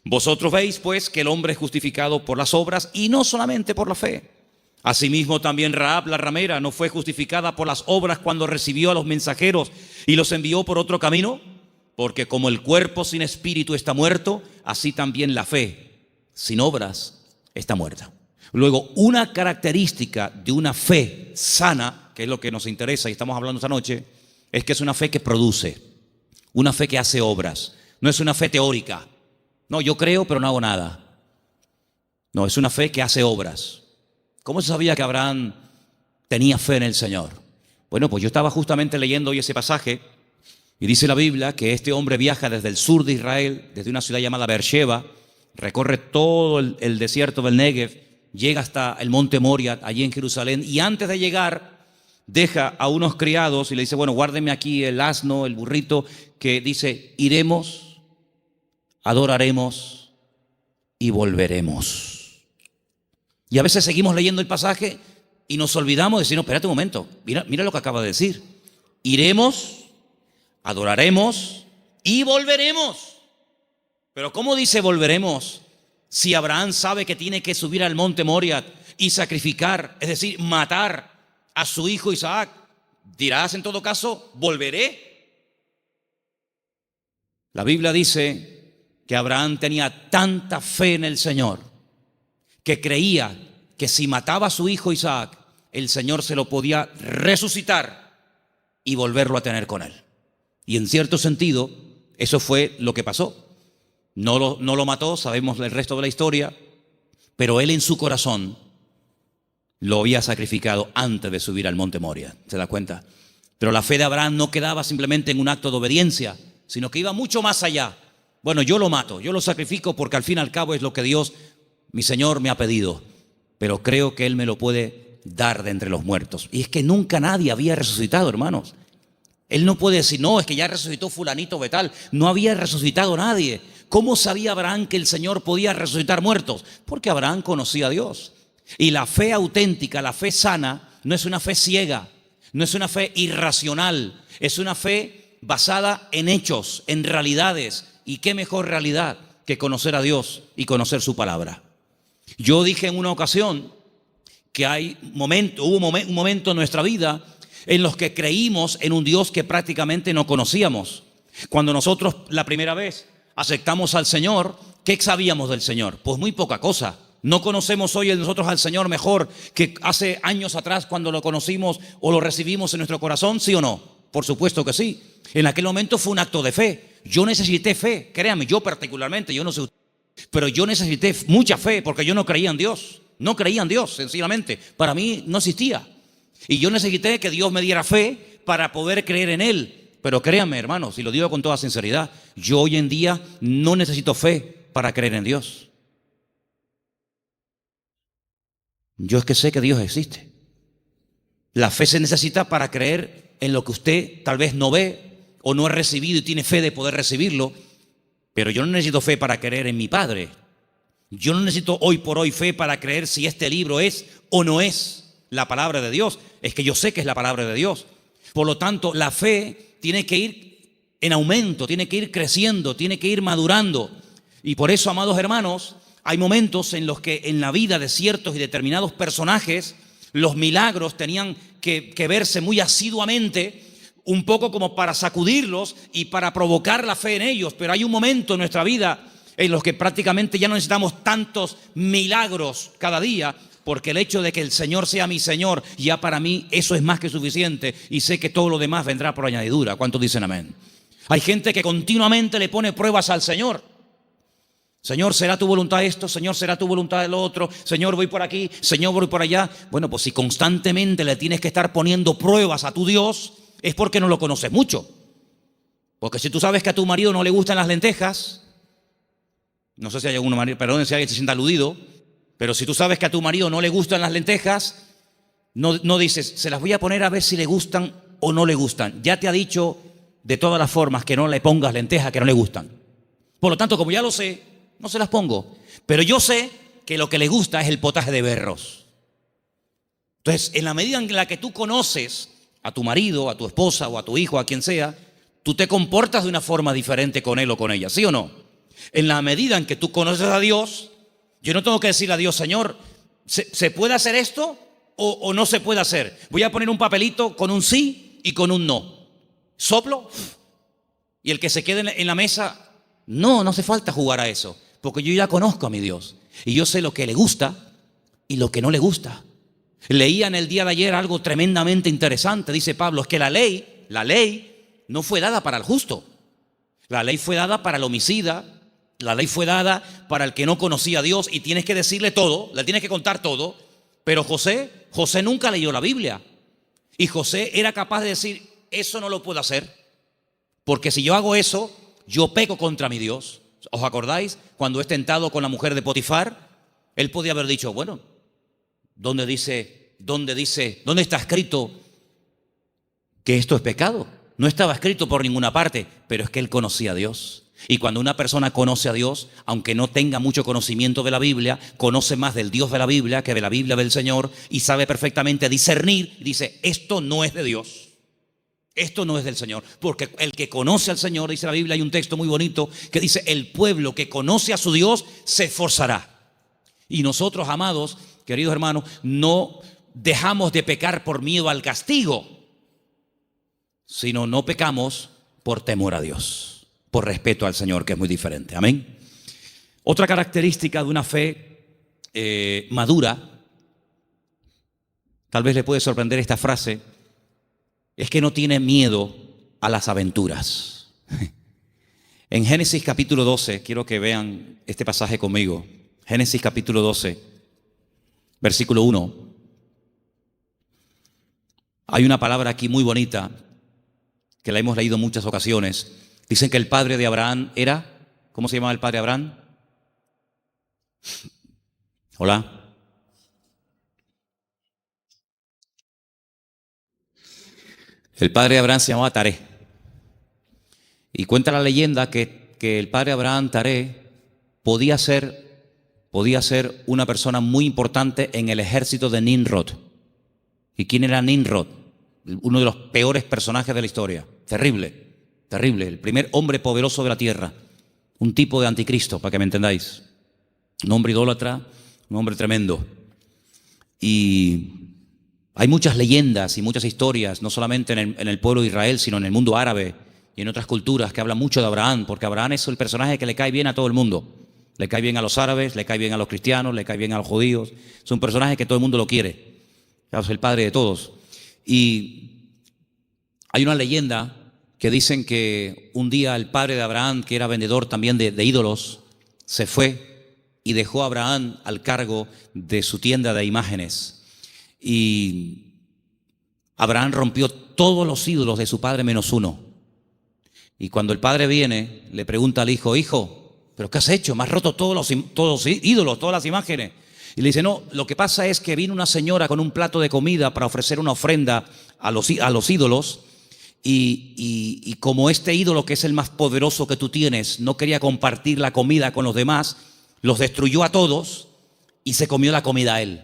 Vosotros veis pues que el hombre es justificado por las obras y no solamente por la fe. Asimismo también Rahab la ramera no fue justificada por las obras cuando recibió a los mensajeros y los envió por otro camino, porque como el cuerpo sin espíritu está muerto, así también la fe sin obras está muerta. Luego, una característica de una fe sana, que es lo que nos interesa y estamos hablando esta noche, es que es una fe que produce, una fe que hace obras. No es una fe teórica. No, yo creo pero no hago nada. No, es una fe que hace obras. ¿Cómo se sabía que Abraham tenía fe en el Señor? Bueno, pues yo estaba justamente leyendo hoy ese pasaje y dice la Biblia que este hombre viaja desde el sur de Israel, desde una ciudad llamada Beersheba, recorre todo el desierto del Negev, llega hasta el monte Moria, allí en Jerusalén, y antes de llegar deja a unos criados y le dice, bueno, guárdenme aquí el asno, el burrito, que dice, iremos, adoraremos y volveremos. Y a veces seguimos leyendo el pasaje y nos olvidamos de decir, no, espérate un momento, mira lo que acaba de decir. Iremos, adoraremos y volveremos. Pero ¿cómo dice volveremos si Abraham sabe que tiene que subir al monte Moria y sacrificar, es decir, matar a su hijo Isaac? Dirás en todo caso, volveré. La Biblia dice que Abraham tenía tanta fe en el Señor que creía que si mataba a su hijo Isaac, el Señor se lo podía resucitar y volverlo a tener con él. Y en cierto sentido, eso fue lo que pasó. No lo mató, sabemos el resto de la historia, pero él en su corazón lo había sacrificado antes de subir al monte Moria. ¿Se da cuenta? Pero la fe de Abraham no quedaba simplemente en un acto de obediencia, sino que iba mucho más allá. Bueno, yo lo mato, yo lo sacrifico porque al fin y al cabo es lo que Dios, mi Señor, me ha pedido, pero creo que Él me lo puede dar de entre los muertos. Y es que nunca nadie había resucitado, hermanos. Él no puede decir, no, es que ya resucitó fulanito de tal. No había resucitado nadie. ¿Cómo sabía Abraham que el Señor podía resucitar muertos? Porque Abraham conocía a Dios. Y la fe auténtica, la fe sana, no es una fe ciega, no es una fe irracional, es una fe basada en hechos, en realidades. ¿Y qué mejor realidad que conocer a Dios y conocer su palabra? Yo dije en una ocasión que hubo un momento en nuestra vida en los que creímos en un Dios que prácticamente no conocíamos. Cuando nosotros la primera vez aceptamos al Señor, ¿Qué sabíamos del Señor? Pues muy poca cosa. No conocemos hoy nosotros al Señor mejor que hace años atrás cuando lo conocimos o lo recibimos en nuestro corazón, ¿sí o no? Por supuesto que sí. En aquel momento fue un acto de fe. Yo necesité fe, créanme, yo particularmente, yo no sé usted, pero yo necesité mucha fe porque yo no creía en Dios. No creía en Dios, sencillamente. Para mí no existía. Y yo necesité que Dios me diera fe para poder creer en Él. Pero créanme, hermanos, y lo digo con toda sinceridad, yo hoy en día no necesito fe para creer en Dios. Yo es que sé que Dios existe. La fe se necesita para creer en lo que usted tal vez no ve o no ha recibido y tiene fe de poder recibirlo. Pero yo no necesito fe para creer en mi Padre. Yo no necesito hoy por hoy fe para creer si este libro es o no es la palabra de Dios. Es que yo sé que es la palabra de Dios. Por lo tanto, la fe tiene que ir en aumento, tiene que ir creciendo, tiene que ir madurando. Y por eso, amados hermanos, hay momentos en los que en la vida de ciertos y determinados personajes los milagros tenían que verse muy asiduamente, un poco como para sacudirlos y para provocar la fe en ellos. Pero hay un momento en nuestra vida en los que prácticamente ya no necesitamos tantos milagros cada día, porque el hecho de que el Señor sea mi Señor, ya para mí eso es más que suficiente y sé que todo lo demás vendrá por añadidura. ¿Cuántos dicen amén? Hay gente que continuamente le pone pruebas al Señor. Señor, ¿será tu voluntad esto? Señor, ¿será tu voluntad lo otro? Señor, voy por aquí, Señor, voy por allá. Bueno, pues si constantemente le tienes que estar poniendo pruebas a tu Dios, es porque no lo conoces mucho. Porque si tú sabes que a tu marido no le gustan las lentejas, no sé si hay algún marido, perdón si alguien se sienta aludido, pero si tú sabes que a tu marido no le gustan las lentejas, no dices, se las voy a poner a ver si le gustan o no le gustan. Ya te ha dicho de todas las formas que no le pongas lentejas que no le gustan. Por lo tanto, como ya lo sé, no se las pongo. Pero yo sé que lo que le gusta es el potaje de berros. Entonces, en la medida en la que tú conoces a tu marido, a tu esposa o a tu hijo, a quien sea, tú te comportas de una forma diferente con él o con ella, ¿sí o no? En la medida en que tú conoces a Dios, yo no tengo que decirle a Dios, Señor, ¿se puede hacer esto o no se puede hacer? Voy a poner un papelito con un sí y con un no. Soplo y el que se quede en la mesa, no hace falta jugar a eso, porque yo ya conozco a mi Dios y yo sé lo que le gusta y lo que no le gusta. Leía en el día de ayer algo tremendamente interesante. Dice Pablo, es que la ley no fue dada para el justo. La ley fue dada para el homicida. La ley fue dada para el que no conocía a Dios y tienes que decirle todo, le tienes que contar todo. Pero José nunca leyó la Biblia. Y José era capaz de decir, eso no lo puedo hacer, porque si yo hago eso, yo peco contra mi Dios. ¿Os acordáis? Cuando es tentado con la mujer de Potifar, él podía haber dicho, bueno, ¿dónde está escrito que esto es pecado? No estaba escrito por ninguna parte, pero es que él conocía a Dios. Y cuando una persona conoce a Dios, aunque no tenga mucho conocimiento de la Biblia, conoce más del Dios de la Biblia que de la Biblia del Señor y sabe perfectamente discernir y dice, esto no es de Dios, esto no es del Señor. Porque el que conoce al Señor, dice la Biblia, hay un texto muy bonito que dice, el pueblo que conoce a su Dios se esforzará. Y nosotros, amados, queridos hermanos, no dejamos de pecar por miedo al castigo, sino no pecamos por temor a Dios, por respeto al Señor, que es muy diferente. Amén. Otra característica de una fe madura, tal vez le puede sorprender esta frase, es que no tiene miedo a las aventuras. En Génesis capítulo 12, quiero que vean este pasaje conmigo. Génesis capítulo 12, versículo 1. Hay una palabra aquí muy bonita que la hemos leído en muchas ocasiones. Dicen que el padre de Abraham era, ¿cómo se llamaba el padre de Abraham? Hola. El padre de Abraham se llamaba Taré. Y cuenta la leyenda que el padre de Abraham, Taré, podía ser una persona muy importante en el ejército de Nimrod. ¿Y quién era Nimrod? Uno de los peores personajes de la historia. Terrible. Terrible, el primer hombre poderoso de la tierra, un tipo de anticristo, para que me entendáis, un hombre idólatra, un hombre tremendo. Y hay muchas leyendas y muchas historias, no solamente en el pueblo de Israel, sino en el mundo árabe y en otras culturas que hablan mucho de Abraham, porque Abraham es el personaje que le cae bien a todo el mundo. Le cae bien a los árabes, le cae bien a los cristianos, le cae bien a los judíos. Es un personaje que todo el mundo lo quiere. Es el padre de todos. Y hay una leyenda que dicen que un día el padre de Abraham, que era vendedor también de ídolos, se fue y dejó a Abraham al cargo de su tienda de imágenes. Y Abraham rompió todos los ídolos de su padre menos uno. Y cuando el padre viene, le pregunta al hijo: hijo, ¿pero qué has hecho? Me has roto todos los ídolos, todas las imágenes. Y le dice: no, lo que pasa es que vino una señora con un plato de comida para ofrecer una ofrenda a los ídolos. Y como este ídolo, que es el más poderoso que tú tienes, no quería compartir la comida con los demás, los destruyó a todos y se comió la comida a él.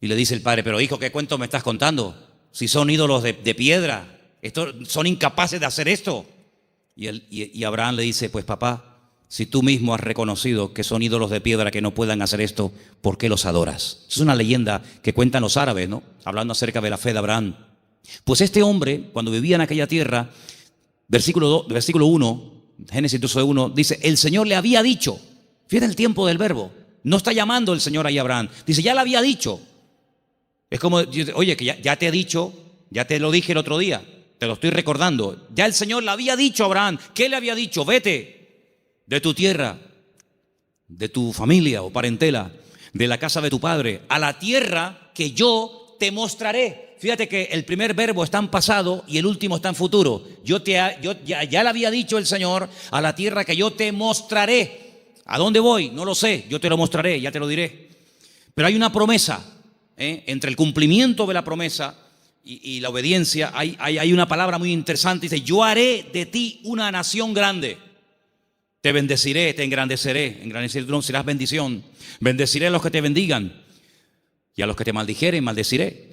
Y le dice el padre: pero hijo, ¿qué cuento me estás contando? Si son ídolos de piedra, son incapaces de hacer esto. Y Abraham le dice: pues papá, si tú mismo has reconocido que son ídolos de piedra que no puedan hacer esto, ¿por qué los adoras? Es una leyenda que cuentan los árabes, ¿no? Hablando acerca de la fe de Abraham. Pues este hombre, cuando vivía en aquella tierra, versículo 1, Génesis 12:1, dice: el Señor le había dicho. Fíjate el tiempo del verbo. No está llamando el Señor ahí a Abraham. Dice: ya le había dicho. Es como, oye, que ya te he dicho, ya te lo dije el otro día, te lo estoy recordando. Ya el Señor le había dicho a Abraham. ¿Qué le había dicho? Vete de tu tierra, de tu familia o parentela, de la casa de tu padre, a la tierra que yo te mostraré. Fíjate que el primer verbo está en pasado y el último está en futuro. Ya le había dicho el Señor: a la tierra que yo te mostraré. ¿A dónde voy? No lo sé, yo te lo mostraré, ya te lo diré. Pero hay una promesa, entre el cumplimiento de la promesa y la obediencia. Hay una palabra muy interesante. Dice: yo haré de ti una nación grande. Te bendeciré, te engrandeceré. Engrandeceré, tú serás bendición. Bendeciré a los que te bendigan y a los que te maldijeren, maldeciré.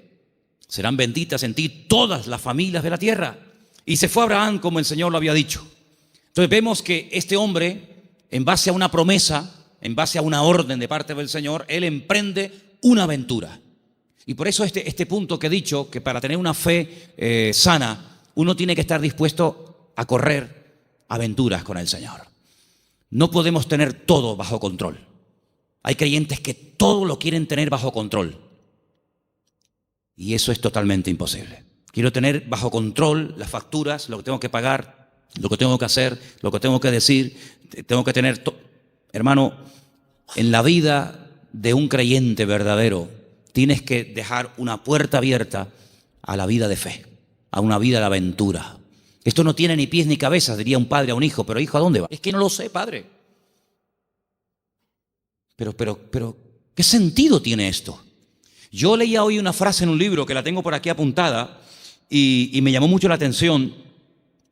Serán benditas en ti todas las familias de la tierra. Y se fue Abraham como el Señor lo había dicho. Entonces vemos que este hombre, en base a una promesa, en base a una orden de parte del Señor, él emprende una aventura. Y por eso este punto que he dicho, que para tener una fe sana, uno tiene que estar dispuesto a correr aventuras con el Señor. No podemos tener todo bajo control. Hay creyentes que todo lo quieren tener bajo control. Y eso es totalmente imposible. Quiero tener bajo control las facturas, lo que tengo que pagar, lo que tengo que hacer, lo que tengo que decir. Tengo que tener... Hermano, en la vida de un creyente verdadero, tienes que dejar una puerta abierta a la vida de fe, a una vida de aventura. Esto no tiene ni pies ni cabezas, diría un padre a un hijo. Pero hijo, ¿a dónde va? Es que no lo sé, padre. Pero, ¿qué sentido tiene esto? Yo leía hoy una frase en un libro que la tengo por aquí apuntada y me llamó mucho la atención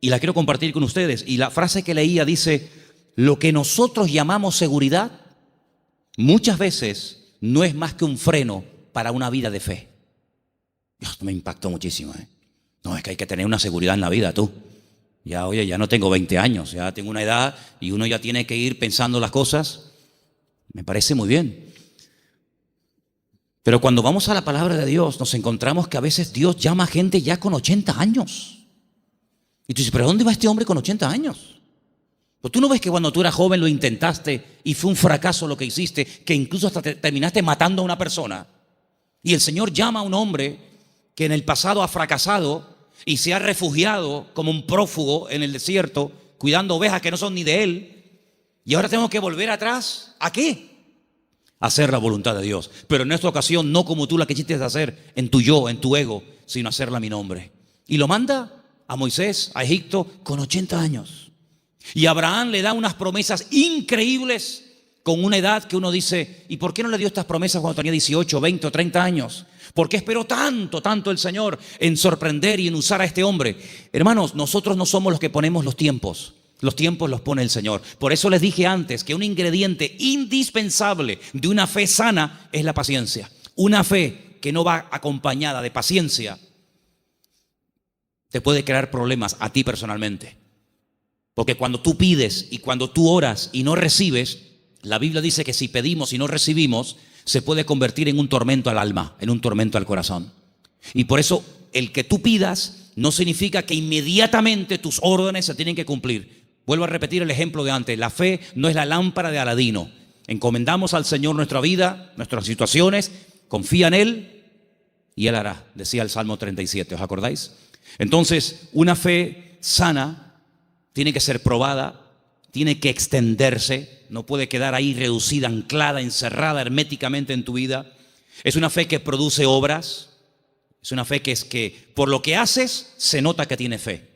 y la quiero compartir con ustedes. Y la frase que leía dice: lo que nosotros llamamos seguridad muchas veces no es más que un freno para una vida de fe. Esto me impactó muchísimo. No, es que hay que tener una seguridad en la vida, tú. Ya, oye, ya no tengo 20 años, ya tengo una edad y uno ya tiene que ir pensando las cosas. Me parece muy bien. Pero cuando vamos a la palabra de Dios, nos encontramos que a veces Dios llama a gente ya con 80 años. Y tú dices: ¿pero dónde va este hombre con 80 años? Pues tú no ves que cuando tú eras joven lo intentaste y fue un fracaso lo que hiciste, que incluso hasta terminaste matando a una persona. Y el Señor llama a un hombre que en el pasado ha fracasado y se ha refugiado como un prófugo en el desierto, cuidando ovejas que no son ni de él. Y ahora tengo que volver atrás. ¿A qué? Hacer la voluntad de Dios. Pero en esta ocasión no como tú la quisiste hacer, en tu yo, en tu ego, sino hacerla a mi nombre. Y lo manda a Moisés, a Egipto, con 80 años. Y Abraham le da unas promesas increíbles con una edad que uno dice: ¿y por qué no le dio estas promesas cuando tenía 18, 20 o 30 años? ¿Por qué esperó tanto el Señor en sorprender y en usar a este hombre? Hermanos, nosotros no somos los que ponemos los tiempos. Los tiempos los pone el Señor. Por eso les dije antes que un ingrediente indispensable de una fe sana es la paciencia. Una fe que no va acompañada de paciencia te puede crear problemas a ti personalmente. Porque cuando tú pides y cuando tú oras y no recibes, la Biblia dice que si pedimos y no recibimos, se puede convertir en un tormento al alma, en un tormento al corazón. Y por eso el que tú pidas no significa que inmediatamente tus órdenes se tienen que cumplir. Vuelvo a repetir el ejemplo de antes. La fe no es la lámpara de Aladino. Encomendamos al Señor nuestra vida, nuestras situaciones, confía en Él y Él hará, decía el Salmo 37, ¿os acordáis? Entonces, una fe sana tiene que ser probada, tiene que extenderse, no puede quedar ahí reducida, anclada, encerrada herméticamente en tu vida. Es una fe que produce obras, es una fe que es que por lo que haces se nota que tiene fe.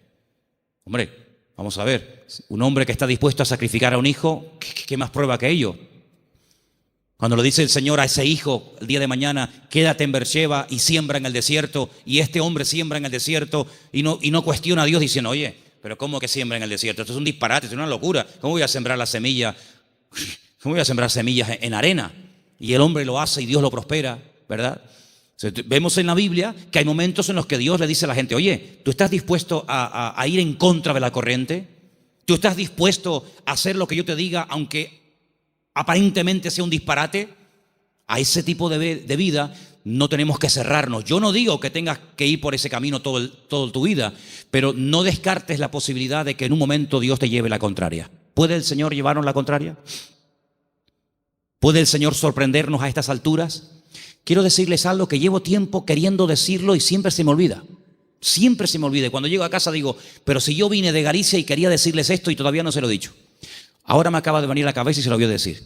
Hombre, vamos a ver, un hombre que está dispuesto a sacrificar a un hijo, ¿qué más prueba que ello? Cuando lo dice el Señor a ese hijo el día de mañana, quédate en Beersheba y siembra en el desierto, y este hombre siembra en el desierto y no cuestiona a Dios diciendo, oye, pero ¿cómo que siembra en el desierto? Esto es un disparate, es una locura. ¿Cómo voy a sembrar la semilla? ¿Cómo voy a sembrar semillas en arena? Y el hombre lo hace y Dios lo prospera, ¿verdad? Vemos en la Biblia que hay momentos en los que Dios le dice a la gente, oye, ¿tú estás dispuesto a ir en contra de la corriente? ¿Tú estás dispuesto a hacer lo que yo te diga, aunque aparentemente sea un disparate? A ese tipo de vida no tenemos que cerrarnos. Yo no digo que tengas que ir por ese camino toda tu vida, pero no descartes la posibilidad de que en un momento Dios te lleve la contraria. ¿Puede el Señor llevarnos la contraria? ¿Puede el Señor sorprendernos a estas alturas? Quiero decirles algo que llevo tiempo queriendo decirlo y siempre se me olvida. Siempre se me olvida. Cuando llego a casa digo, pero si yo vine de Galicia y quería decirles esto y todavía no se lo he dicho. Ahora me acaba de venir a la cabeza y se lo voy a decir.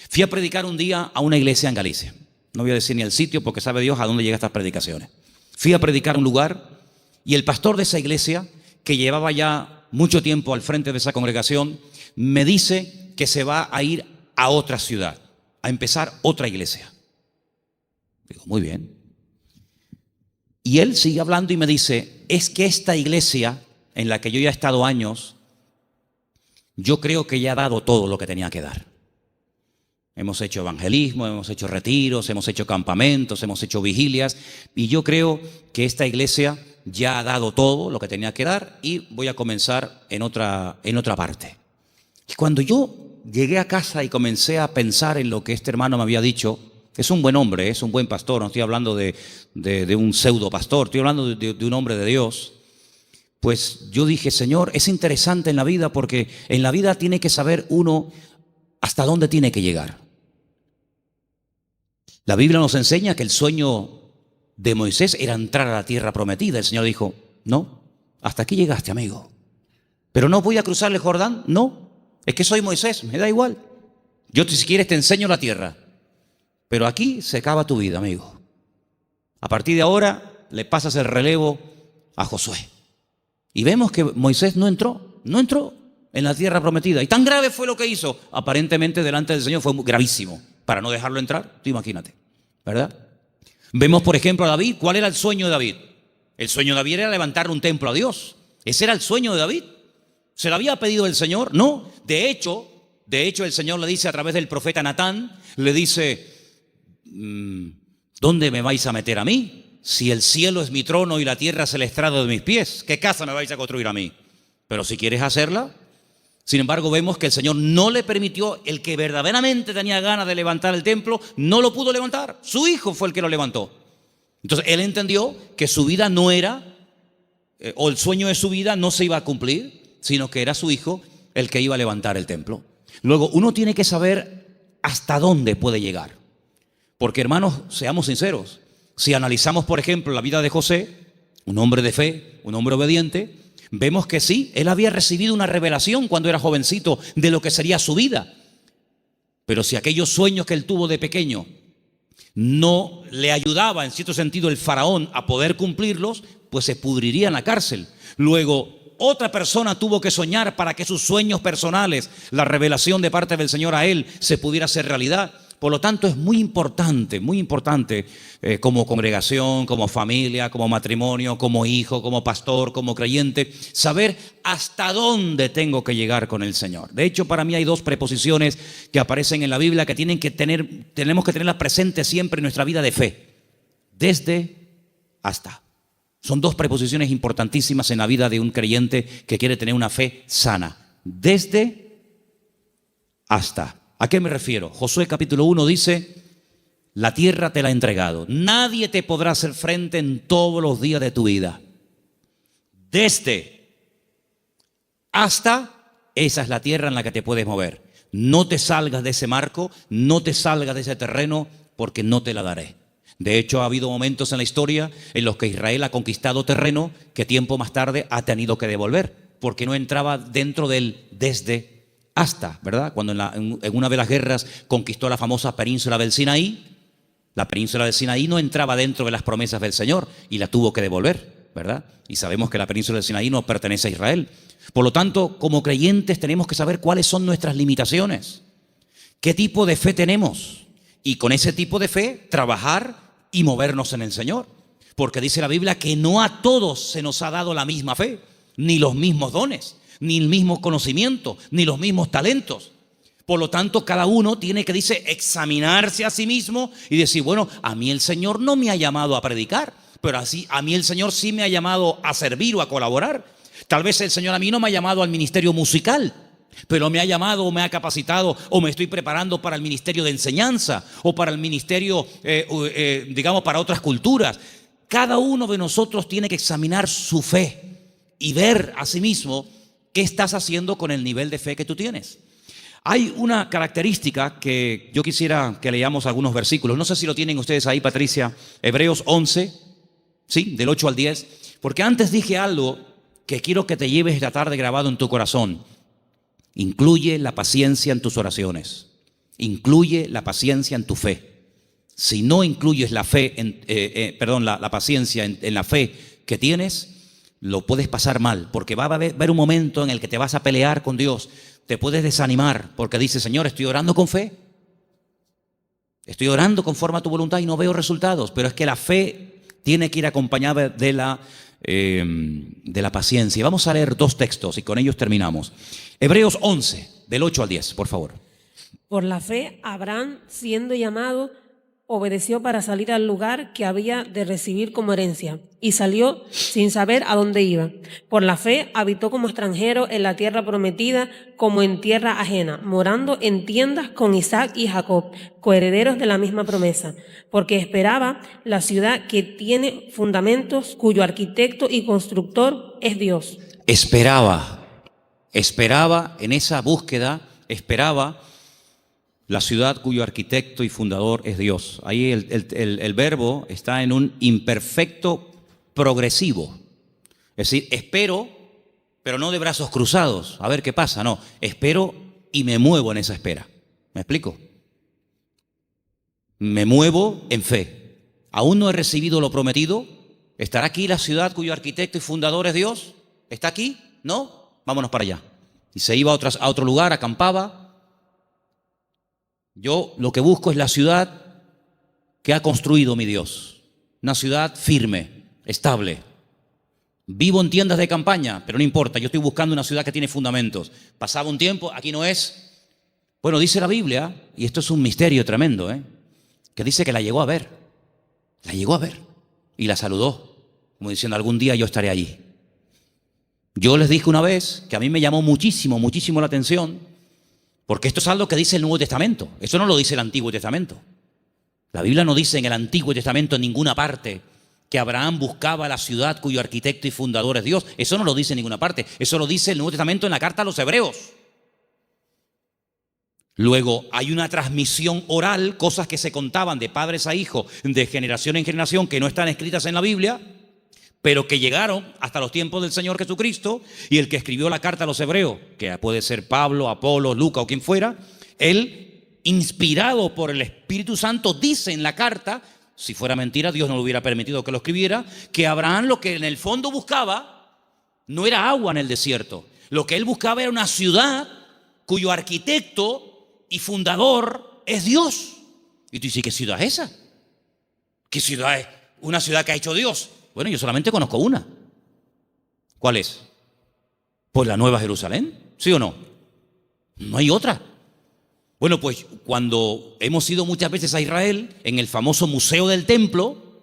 Fui a predicar un día a una iglesia en Galicia. No voy a decir ni el sitio porque sabe Dios a dónde llegan estas predicaciones. Fui a predicar a un lugar y el pastor de esa iglesia, que llevaba ya mucho tiempo al frente de esa congregación, me dice que se va a ir a otra ciudad, a empezar otra iglesia. Digo, muy bien. Y él sigue hablando y me dice, es que esta iglesia en la que yo ya he estado años, yo creo que ya ha dado todo lo que tenía que dar. Hemos hecho evangelismo, hemos hecho retiros, hemos hecho campamentos, hemos hecho vigilias y yo creo que esta iglesia ya ha dado todo lo que tenía que dar y voy a comenzar en otra parte. Y cuando yo llegué a casa y comencé a pensar en lo que este hermano me había dicho, es un buen hombre, es un buen pastor, no estoy hablando de un pseudo pastor, estoy hablando de un hombre de Dios. Pues yo dije, Señor, es interesante en la vida porque en la vida tiene que saber uno hasta dónde tiene que llegar. La Biblia nos enseña que el sueño de Moisés era entrar a la tierra prometida. El Señor dijo, no, hasta aquí llegaste, amigo. Pero no voy a cruzar el Jordán, no, es que soy Moisés, me da igual. Yo si quieres te enseño la tierra, pero aquí se acaba tu vida, amigo. A partir de ahora le pasas el relevo a Josué. Y vemos que Moisés no entró en la tierra prometida. Y tan grave fue lo que hizo, aparentemente delante del Señor fue gravísimo, para no dejarlo entrar, tú imagínate, ¿verdad? Vemos, por ejemplo, a David. ¿Cuál era el sueño de David? El sueño de David era levantar un templo a Dios. Ese era el sueño de David. ¿Se lo había pedido el Señor? No. De hecho, el Señor le dice a través del profeta Natán, le dice, ¿dónde me vais a meter a mí? Si el cielo es mi trono y la tierra es el estrado de mis pies, ¿qué casa me vais a construir a mí? Pero si quieres hacerla. Sin embargo, vemos que el Señor no le permitió, el que verdaderamente tenía ganas de levantar el templo, no lo pudo levantar. Su hijo fue el que lo levantó. Entonces, él entendió que su vida no era, o el sueño de su vida no se iba a cumplir, sino que era su hijo el que iba a levantar el templo. Luego, uno tiene que saber hasta dónde puede llegar. Porque, hermanos, seamos sinceros. Si analizamos, por ejemplo, la vida de José, un hombre de fe, un hombre obediente, vemos que sí, él había recibido una revelación cuando era jovencito de lo que sería su vida. Pero si aquellos sueños que él tuvo de pequeño no le ayudaba, en cierto sentido, el faraón a poder cumplirlos, pues se pudriría en la cárcel. Luego, otra persona tuvo que soñar para que sus sueños personales, la revelación de parte del Señor a él, se pudiera hacer realidad. Por lo tanto, es muy importante como congregación, como familia, como matrimonio, como hijo, como pastor, como creyente, saber hasta dónde tengo que llegar con el Señor. De hecho, para mí hay dos preposiciones que aparecen en la Biblia que tenemos que tenerlas presentes siempre en nuestra vida de fe. Desde, hasta. Son dos preposiciones importantísimas en la vida de un creyente que quiere tener una fe sana. Desde, hasta. ¿A qué me refiero? Josué capítulo 1 dice, la tierra te la he entregado. Nadie te podrá hacer frente en todos los días de tu vida. Desde, hasta esa es la tierra en la que te puedes mover. No te salgas de ese marco, no te salgas de ese terreno, porque no te la daré. De hecho, ha habido momentos en la historia en los que Israel ha conquistado terreno que tiempo más tarde ha tenido que devolver, porque no entraba dentro del desde hasta, ¿verdad? Cuando en una de las guerras conquistó la famosa península del Sinaí, la península del Sinaí no entraba dentro de las promesas del Señor y la tuvo que devolver, ¿verdad? Y sabemos que la península del Sinaí no pertenece a Israel. Por lo tanto, como creyentes tenemos que saber cuáles son nuestras limitaciones, qué tipo de fe tenemos y con ese tipo de fe trabajar y movernos en el Señor. Porque dice la Biblia que no a todos se nos ha dado la misma fe, ni los mismos dones, ni el mismo conocimiento, ni los mismos talentos. Por lo tanto, cada uno tiene que, dice, examinarse a sí mismo y decir, bueno, a mí el Señor no me ha llamado a predicar, pero así a mí el Señor sí me ha llamado a servir o a colaborar. Tal vez el Señor a mí no me ha llamado al ministerio musical, pero me ha llamado o me ha capacitado o me estoy preparando para el ministerio de enseñanza o para el ministerio, digamos, para otras culturas. Cada uno de nosotros tiene que examinar su fe y ver a sí mismo qué estás haciendo con el nivel de fe que tú tienes. Hay una característica que yo quisiera que leamos algunos versículos. No sé si lo tienen ustedes ahí, Patricia. Hebreos 11, ¿sí? Del 8 al 10. Porque antes dije algo que quiero que te lleves esta tarde grabado en tu corazón. Incluye la paciencia en tus oraciones. Incluye la paciencia en tu fe. Si no incluyes la fe, la paciencia en la fe que tienes, lo puedes pasar mal. Porque va a haber un momento en el que te vas a pelear con Dios. Te puedes desanimar porque dices, Señor, estoy orando con fe. Estoy orando conforme a tu voluntad y no veo resultados. Pero es que la fe tiene que ir acompañada de la paciencia. Vamos a leer dos textos y con ellos terminamos. Hebreos 11, del 8 al 10, por favor. Por la fe, Abraham, siendo llamado, obedeció para salir al lugar que había de recibir como herencia, y salió sin saber a dónde iba. Por la fe habitó como extranjero en la tierra prometida, como en tierra ajena, morando en tiendas con Isaac y Jacob, coherederos de la misma promesa, porque esperaba la ciudad que tiene fundamentos, cuyo arquitecto y constructor es Dios. Esperaba en esa búsqueda, esperaba la ciudad cuyo arquitecto y fundador es Dios. Ahí el verbo está en un imperfecto progresivo. Es decir, espero, pero no de brazos cruzados, a ver qué pasa. No, espero y me muevo en esa espera. ¿Me explico? Me muevo en fe. Aún no he recibido lo prometido. ¿Estará aquí la ciudad cuyo arquitecto y fundador es Dios? ¿Está aquí? ¿No? Vámonos para allá. Y se iba a otro lugar, acampaba. Yo lo que busco es la ciudad que ha construido mi Dios. Una ciudad firme, estable. Vivo en tiendas de campaña, pero no importa, yo estoy buscando una ciudad que tiene fundamentos. Pasaba un tiempo, aquí no es. Bueno, dice la Biblia, y esto es un misterio tremendo, que dice que la llegó a ver. La llegó a ver y la saludó, como diciendo, algún día yo estaré allí. Yo les dije una vez que a mí me llamó muchísimo la atención, porque esto es algo que dice el Nuevo Testamento. Eso no lo dice el Antiguo Testamento. La Biblia no dice en el Antiguo Testamento en ninguna parte que Abraham buscaba la ciudad cuyo arquitecto y fundador es Dios. Eso no lo dice en ninguna parte. Eso lo dice el Nuevo Testamento en la carta a los Hebreos. Luego hay una transmisión oral, cosas que se contaban de padres a hijos, de generación en generación, que no están escritas en la Biblia, pero que llegaron hasta los tiempos del Señor Jesucristo, y el que escribió la carta a los Hebreos, que puede ser Pablo, Apolo, Lucas o quien fuera, él, inspirado por el Espíritu Santo, dice en la carta, si fuera mentira, Dios no le hubiera permitido que lo escribiera, que Abraham lo que en el fondo buscaba no era agua en el desierto. Lo que él buscaba era una ciudad cuyo arquitecto y fundador es Dios. Y tú dices, ¿qué ciudad es esa? ¿Qué ciudad es? Una ciudad que ha hecho Dios. Bueno, yo solamente conozco una. ¿Cuál es? Pues la Nueva Jerusalén, ¿sí o no? No hay otra. Bueno, pues cuando hemos ido muchas veces a Israel, en el famoso Museo del Templo,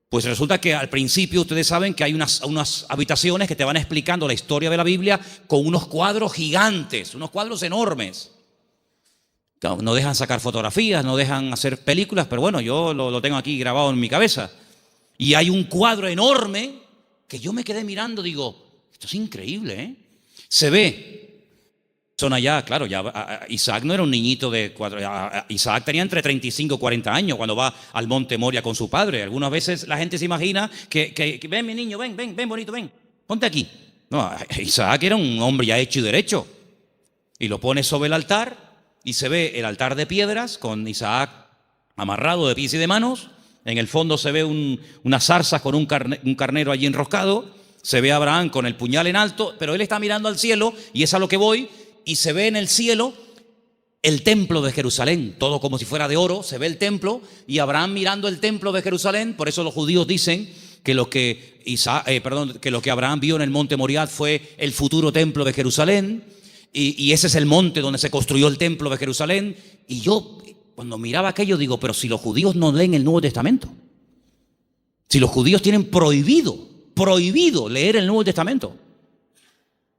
pues resulta que al principio ustedes saben que hay unas habitaciones que te van explicando la historia de la Biblia con unos cuadros gigantes, unos cuadros enormes. No dejan sacar fotografías, no dejan hacer películas, pero bueno, yo lo tengo aquí grabado en mi cabeza. Y hay un cuadro enorme que yo me quedé mirando, digo, esto es increíble, Se ve Son allá, claro, Isaac no era un niñito de 4, Isaac tenía entre 35 y 40 años cuando va al monte Moria con su padre. Algunas veces la gente se imagina que ven mi niño, ven bonito, ven, ponte aquí. No, Isaac era un hombre ya hecho y derecho. Y lo pone sobre el altar y se ve el altar de piedras con Isaac amarrado de pies y de manos. En el fondo se ve unas zarzas con un carnero allí enroscado. Se ve a Abraham con el puñal en alto, pero él está mirando al cielo y es a lo que voy. Y se ve en el cielo el templo de Jerusalén, todo como si fuera de oro, se ve el templo y Abraham mirando el templo de Jerusalén. Por eso los judíos dicen que lo que Abraham vio en el monte Moriah fue el futuro templo de Jerusalén, y ese es el monte donde se construyó el templo de Jerusalén. Y yo cuando miraba aquello digo, pero si los judíos no leen el Nuevo Testamento, si los judíos tienen prohibido leer el Nuevo Testamento,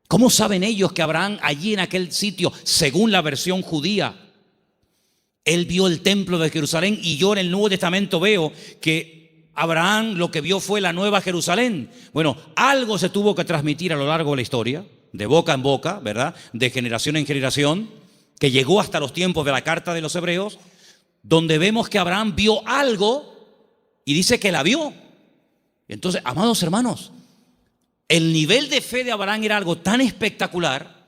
¿cómo saben ellos que Abraham allí en aquel sitio, según la versión judía, él vio el templo de Jerusalén? Y yo en el Nuevo Testamento veo que Abraham lo que vio fue la nueva Jerusalén. Bueno, algo se tuvo que transmitir a lo largo de la historia, de boca en boca, ¿verdad? De generación en generación, que llegó hasta los tiempos de la carta de los Hebreos, donde vemos que Abraham vio algo y dice que la vio. Entonces, amados hermanos, el nivel de fe de Abraham era algo tan espectacular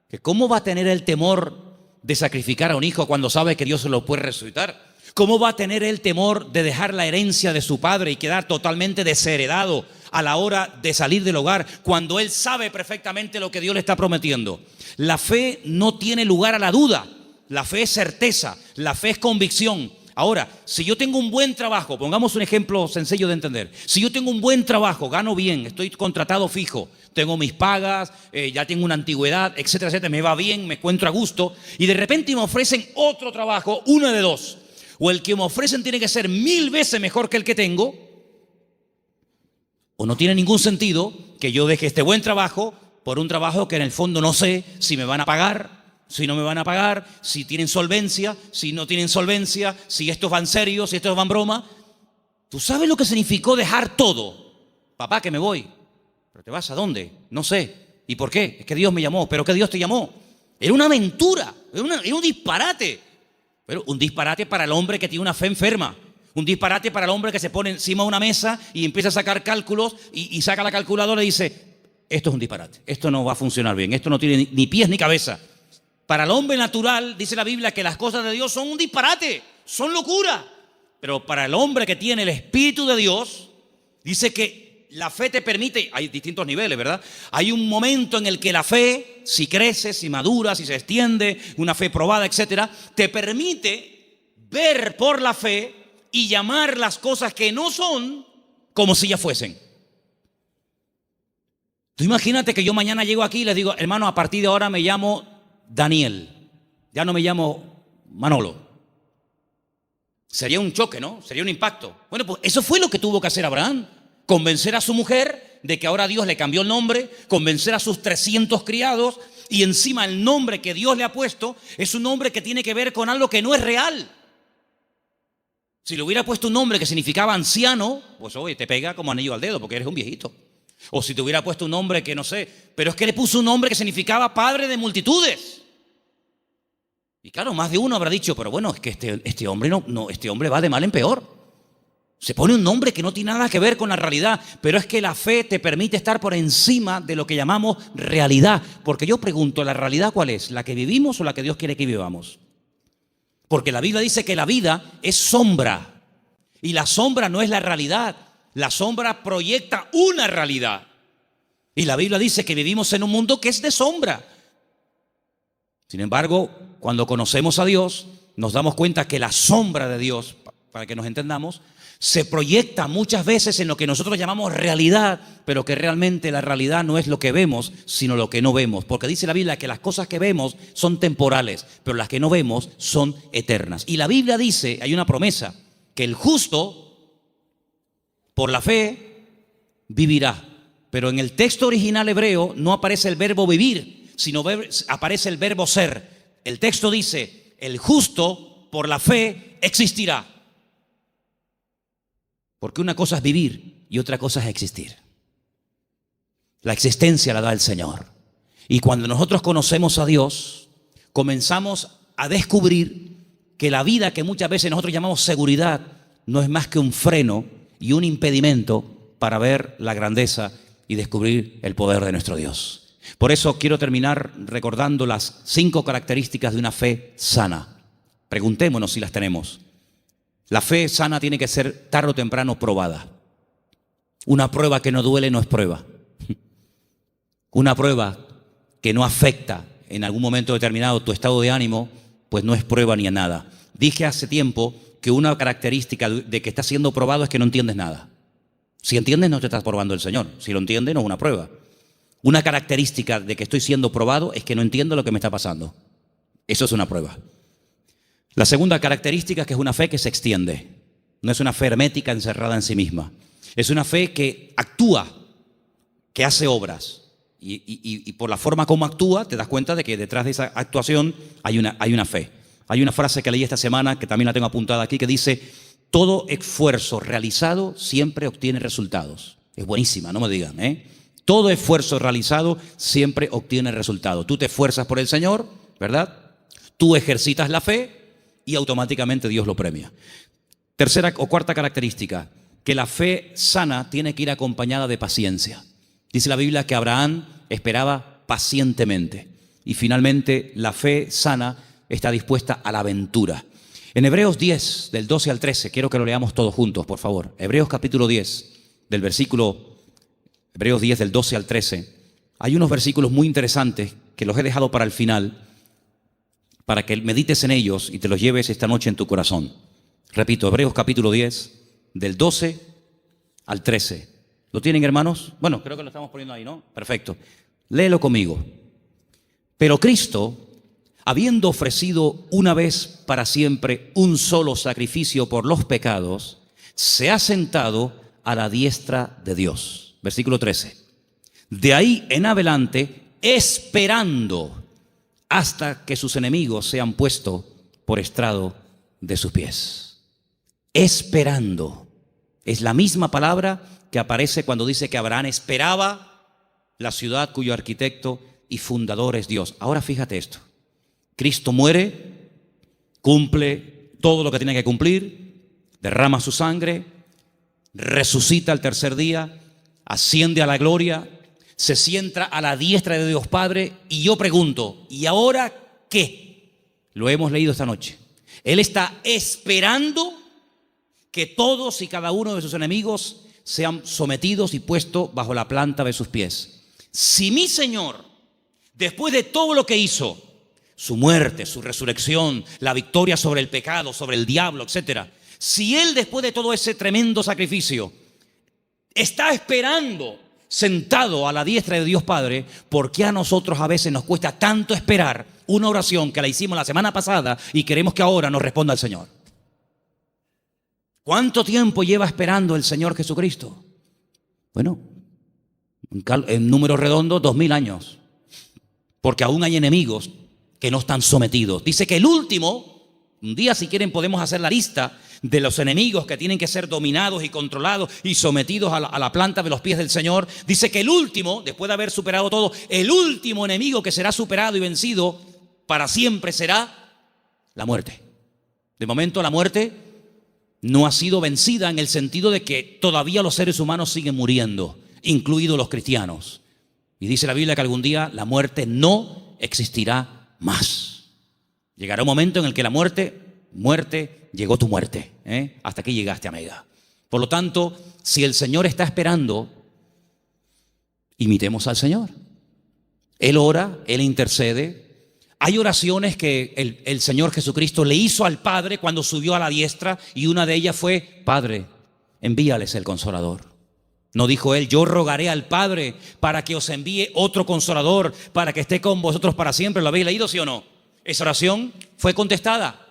que ¿cómo va a tener el temor de sacrificar a un hijo cuando sabe que Dios se lo puede resucitar? ¿Cómo va a tener el temor de dejar la herencia de su padre y quedar totalmente desheredado a la hora de salir del hogar cuando él sabe perfectamente lo que Dios le está prometiendo? La fe no tiene lugar a la duda. La fe es certeza, la fe es convicción. Ahora, si yo tengo un buen trabajo, pongamos un ejemplo sencillo de entender. Si yo tengo un buen trabajo, gano bien, estoy contratado fijo, tengo mis pagas, ya tengo una antigüedad, etcétera, etcétera, me va bien, me encuentro a gusto, y de repente me ofrecen otro trabajo, una de dos. O el que me ofrecen tiene que ser 1000 veces mejor que el que tengo, o no tiene ningún sentido que yo deje este buen trabajo por un trabajo que en el fondo no sé si me van a pagar, si no me van a pagar, si tienen solvencia, si no tienen solvencia, si estos van serios, si estos van broma. ¿Tú sabes lo que significó dejar todo? Papá, que me voy. ¿Pero te vas a dónde? No sé. ¿Y por qué? Es que Dios me llamó. ¿Pero qué Dios te llamó? Era una aventura, era un disparate. Pero un disparate para el hombre que tiene una fe enferma. Un disparate para el hombre que se pone encima de una mesa y empieza a sacar cálculos y saca la calculadora y dice, esto es un disparate, esto no va a funcionar bien, esto no tiene ni pies ni cabeza. Para el hombre natural, dice la Biblia, que las cosas de Dios son un disparate, son locura. Pero para el hombre que tiene el Espíritu de Dios, dice que la fe te permite, hay distintos niveles, ¿verdad? Hay un momento en el que la fe, si crece, si madura, si se extiende, una fe probada, etcétera, te permite ver por la fe y llamar las cosas que no son como si ya fuesen. Tú imagínate que yo mañana llego aquí y les digo, hermano, a partir de ahora me llamo Daniel, ya no me llamo Manolo. Sería un choque, ¿no? Sería un impacto. Bueno, pues eso fue lo que tuvo que hacer Abraham. Convencer a su mujer de que ahora Dios le cambió el nombre, convencer a sus 300 criados, y encima el nombre que Dios le ha puesto es un nombre que tiene que ver con algo que no es real. Si le hubiera puesto un nombre que significaba anciano, pues oye, te pega como anillo al dedo porque eres un viejito. O si te hubiera puesto un nombre que no sé, pero es que le puso un nombre que significaba padre de multitudes. Y claro, más de uno habrá dicho, pero bueno, es que este hombre este hombre va de mal en peor. Se pone un nombre que no tiene nada que ver con la realidad, pero es que la fe te permite estar por encima de lo que llamamos realidad. Porque yo pregunto, ¿la realidad cuál es? ¿La que vivimos o la que Dios quiere que vivamos? Porque la Biblia dice que la vida es sombra, y la sombra no es la realidad. La sombra proyecta una realidad. Y la Biblia dice que vivimos en un mundo que es de sombra. Sin embargo, cuando conocemos a Dios, nos damos cuenta que la sombra de Dios, para que nos entendamos, se proyecta muchas veces en lo que nosotros llamamos realidad, pero que realmente la realidad no es lo que vemos, sino lo que no vemos. Porque dice la Biblia que las cosas que vemos son temporales, pero las que no vemos son eternas. Y la Biblia dice, hay una promesa, que el justo por la fe vivirá. Pero en el texto original hebreo no aparece el verbo vivir, sino aparece el verbo ser. El texto dice, el justo por la fe existirá. Porque una cosa es vivir y otra cosa es existir. La existencia la da el Señor. Y cuando nosotros conocemos a Dios, comenzamos a descubrir que la vida que muchas veces nosotros llamamos seguridad no es más que un freno y un impedimento para ver la grandeza y descubrir el poder de nuestro Dios. Por eso quiero terminar recordando las 5 características de una fe sana. Preguntémonos si las tenemos. La fe sana tiene que ser tarde o temprano probada. Una prueba que no duele no es prueba. Una prueba que no afecta en algún momento determinado tu estado de ánimo, pues no es prueba ni a nada. Dije hace tiempo que una característica de que estás siendo probado es que no entiendes nada. Si entiendes, no te estás probando el Señor. Si lo entiendes, no es una prueba. Una característica de que estoy siendo probado es que no entiendo lo que me está pasando. Eso es una prueba. La segunda característica es que es una fe que se extiende. No es una fe hermética encerrada en sí misma. Es una fe que actúa, que hace obras. Y por la forma como actúa, te das cuenta de que detrás de esa actuación hay una fe. Hay una frase que leí esta semana, que también la tengo apuntada aquí, que dice: todo esfuerzo realizado siempre obtiene resultados. Es buenísima, no me digan, ¿eh? Todo esfuerzo realizado siempre obtiene resultados. Tú te esfuerzas por el Señor, ¿verdad? Tú ejercitas la fe y automáticamente Dios lo premia. Tercera o cuarta característica, que la fe sana tiene que ir acompañada de paciencia. Dice la Biblia que Abraham esperaba pacientemente. Y finalmente la fe sana está dispuesta a la aventura. En Hebreos 10, del 12 al 13, quiero que lo leamos todos juntos, por favor. Hebreos capítulo 10, Hebreos 10, del 12 al 13. Hay unos versículos muy interesantes que los he dejado para el final, para que medites en ellos y te los lleves esta noche en tu corazón. Repito, Hebreos capítulo 10, del 12 al 13. ¿Lo tienen, hermanos? Bueno, creo que lo estamos poniendo ahí, ¿no? Perfecto. Léelo conmigo. Pero Cristo, habiendo ofrecido una vez para siempre un solo sacrificio por los pecados, se ha sentado a la diestra de Dios. Versículo 13. De ahí en adelante, esperando hasta que sus enemigos sean puestos por estrado de sus pies. Esperando. Es la misma palabra que aparece cuando dice que Abraham esperaba la ciudad cuyo arquitecto y fundador es Dios. Ahora fíjate esto. Cristo muere, cumple todo lo que tiene que cumplir, derrama su sangre, resucita al tercer día, asciende a la gloria, se sienta a la diestra de Dios Padre. Y yo pregunto, ¿y ahora qué? Lo hemos leído esta noche. Él está esperando que todos y cada uno de sus enemigos sean sometidos y puestos bajo la planta de sus pies. Si mi Señor, después de todo lo que hizo, su muerte, su resurrección, la victoria sobre el pecado, sobre el diablo, etcétera, si Él, después de todo ese tremendo sacrificio, está esperando sentado a la diestra de Dios Padre, ¿por qué a nosotros a veces nos cuesta tanto esperar una oración que la hicimos la semana pasada y queremos que ahora nos responda el Señor? ¿Cuánto tiempo lleva esperando el Señor Jesucristo? Bueno, en número redondo, 2000 años. Porque aún hay enemigos que no están sometidos. Dice que el último, un día si quieren podemos hacer la lista de los enemigos que tienen que ser dominados y controlados y sometidos a la planta de los pies del Señor. Dice que el último, después de haber superado todo, el último enemigo que será superado y vencido para siempre será la muerte. De momento la muerte no ha sido vencida en el sentido de que todavía los seres humanos siguen muriendo, incluidos los cristianos. Y dice la Biblia que algún día la muerte no existirá más. Llegará un momento en el que la muerte, llegó tu muerte. Hasta aquí llegaste, amiga. Por lo tanto, si el Señor está esperando, imitemos al Señor. Él ora, Él intercede. Hay oraciones que el Señor Jesucristo le hizo al Padre cuando subió a la diestra, y una de ellas fue: Padre, envíales el Consolador. No dijo Él: yo rogaré al Padre para que os envíe otro Consolador, para que esté con vosotros para siempre. ¿Lo habéis leído, sí o no? Esa oración fue contestada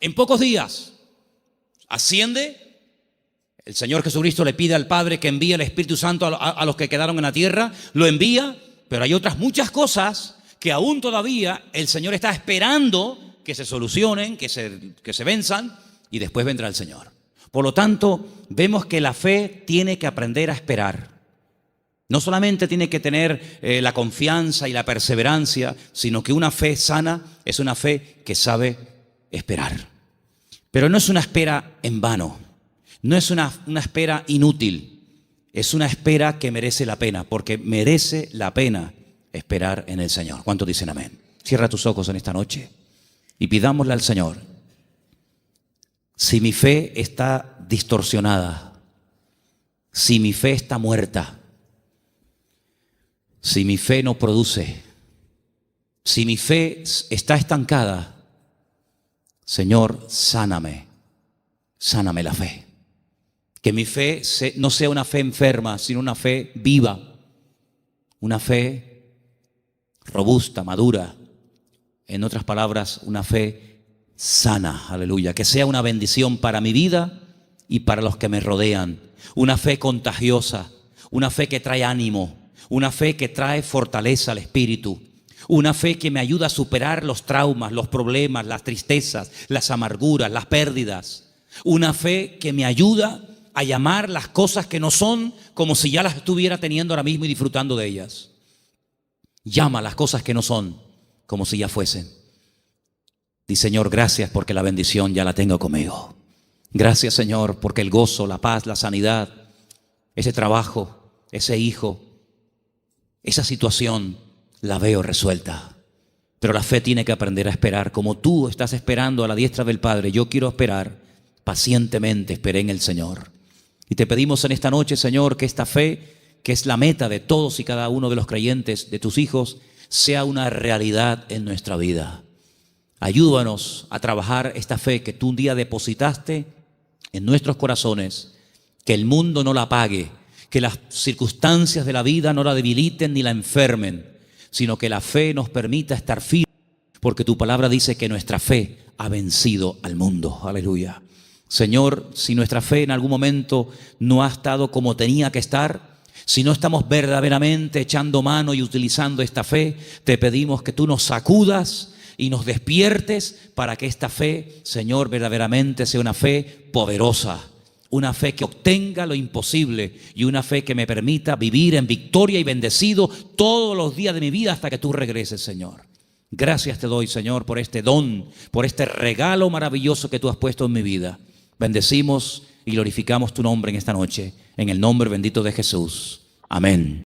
en pocos días. Asciende, el Señor Jesucristo le pide al Padre que envíe el Espíritu Santo a los que quedaron en la tierra. Lo envía, pero hay otras muchas cosas que aún todavía el Señor está esperando que se solucionen, que se venzan, y después vendrá el Señor. Por lo tanto, vemos que la fe tiene que aprender a esperar. No solamente tiene que tener la confianza y la perseverancia, sino que una fe sana es una fe que sabe esperar. Pero no es una espera en vano, no es una espera inútil, es una espera que merece la pena, porque merece la pena esperar en el Señor. ¿Cuántos dicen amén? Cierra tus ojos en esta noche y pidámosle al Señor, si mi fe está distorsionada, si mi fe está muerta, si mi fe no produce, si mi fe está estancada, Señor, sáname la fe. Que mi fe no sea una fe enferma, sino una fe viva, una fe robusta, madura. En otras palabras, una fe sana, aleluya. Que sea una bendición para mi vida y para los que me rodean. Una fe contagiosa, una fe que trae ánimo, una fe que trae fortaleza al espíritu. Una fe que me ayuda a superar los traumas, los problemas, las tristezas, las amarguras, las pérdidas. Una fe que me ayuda a llamar las cosas que no son como si ya las estuviera teniendo ahora mismo y disfrutando de ellas. Llama las cosas que no son como si ya fuesen. Di, Señor, gracias porque la bendición ya la tengo conmigo. Gracias, Señor, porque el gozo, la paz, la sanidad, ese trabajo, ese hijo, esa situación la veo resuelta. Pero la fe tiene que aprender a esperar. Como tú estás esperando a la diestra del Padre, yo quiero esperar pacientemente, esperé en el Señor. Y te pedimos en esta noche, Señor, que esta fe, que es la meta de todos y cada uno de los creyentes, de tus hijos, sea una realidad en nuestra vida. Ayúdanos a trabajar esta fe que tú un día depositaste en nuestros corazones, que el mundo no la apague, que las circunstancias de la vida no la debiliten ni la enfermen, sino que la fe nos permita estar firmes, porque tu palabra dice que nuestra fe ha vencido al mundo. Aleluya. Señor, si nuestra fe en algún momento no ha estado como tenía que estar, si no estamos verdaderamente echando mano y utilizando esta fe, te pedimos que tú nos sacudas y nos despiertes para que esta fe, Señor, verdaderamente sea una fe poderosa, una fe que obtenga lo imposible y una fe que me permita vivir en victoria y bendecido todos los días de mi vida hasta que tú regreses, Señor. Gracias te doy, Señor, por este don, por este regalo maravilloso que tú has puesto en mi vida. Bendecimos y glorificamos tu nombre en esta noche, en el nombre bendito de Jesús. Amén.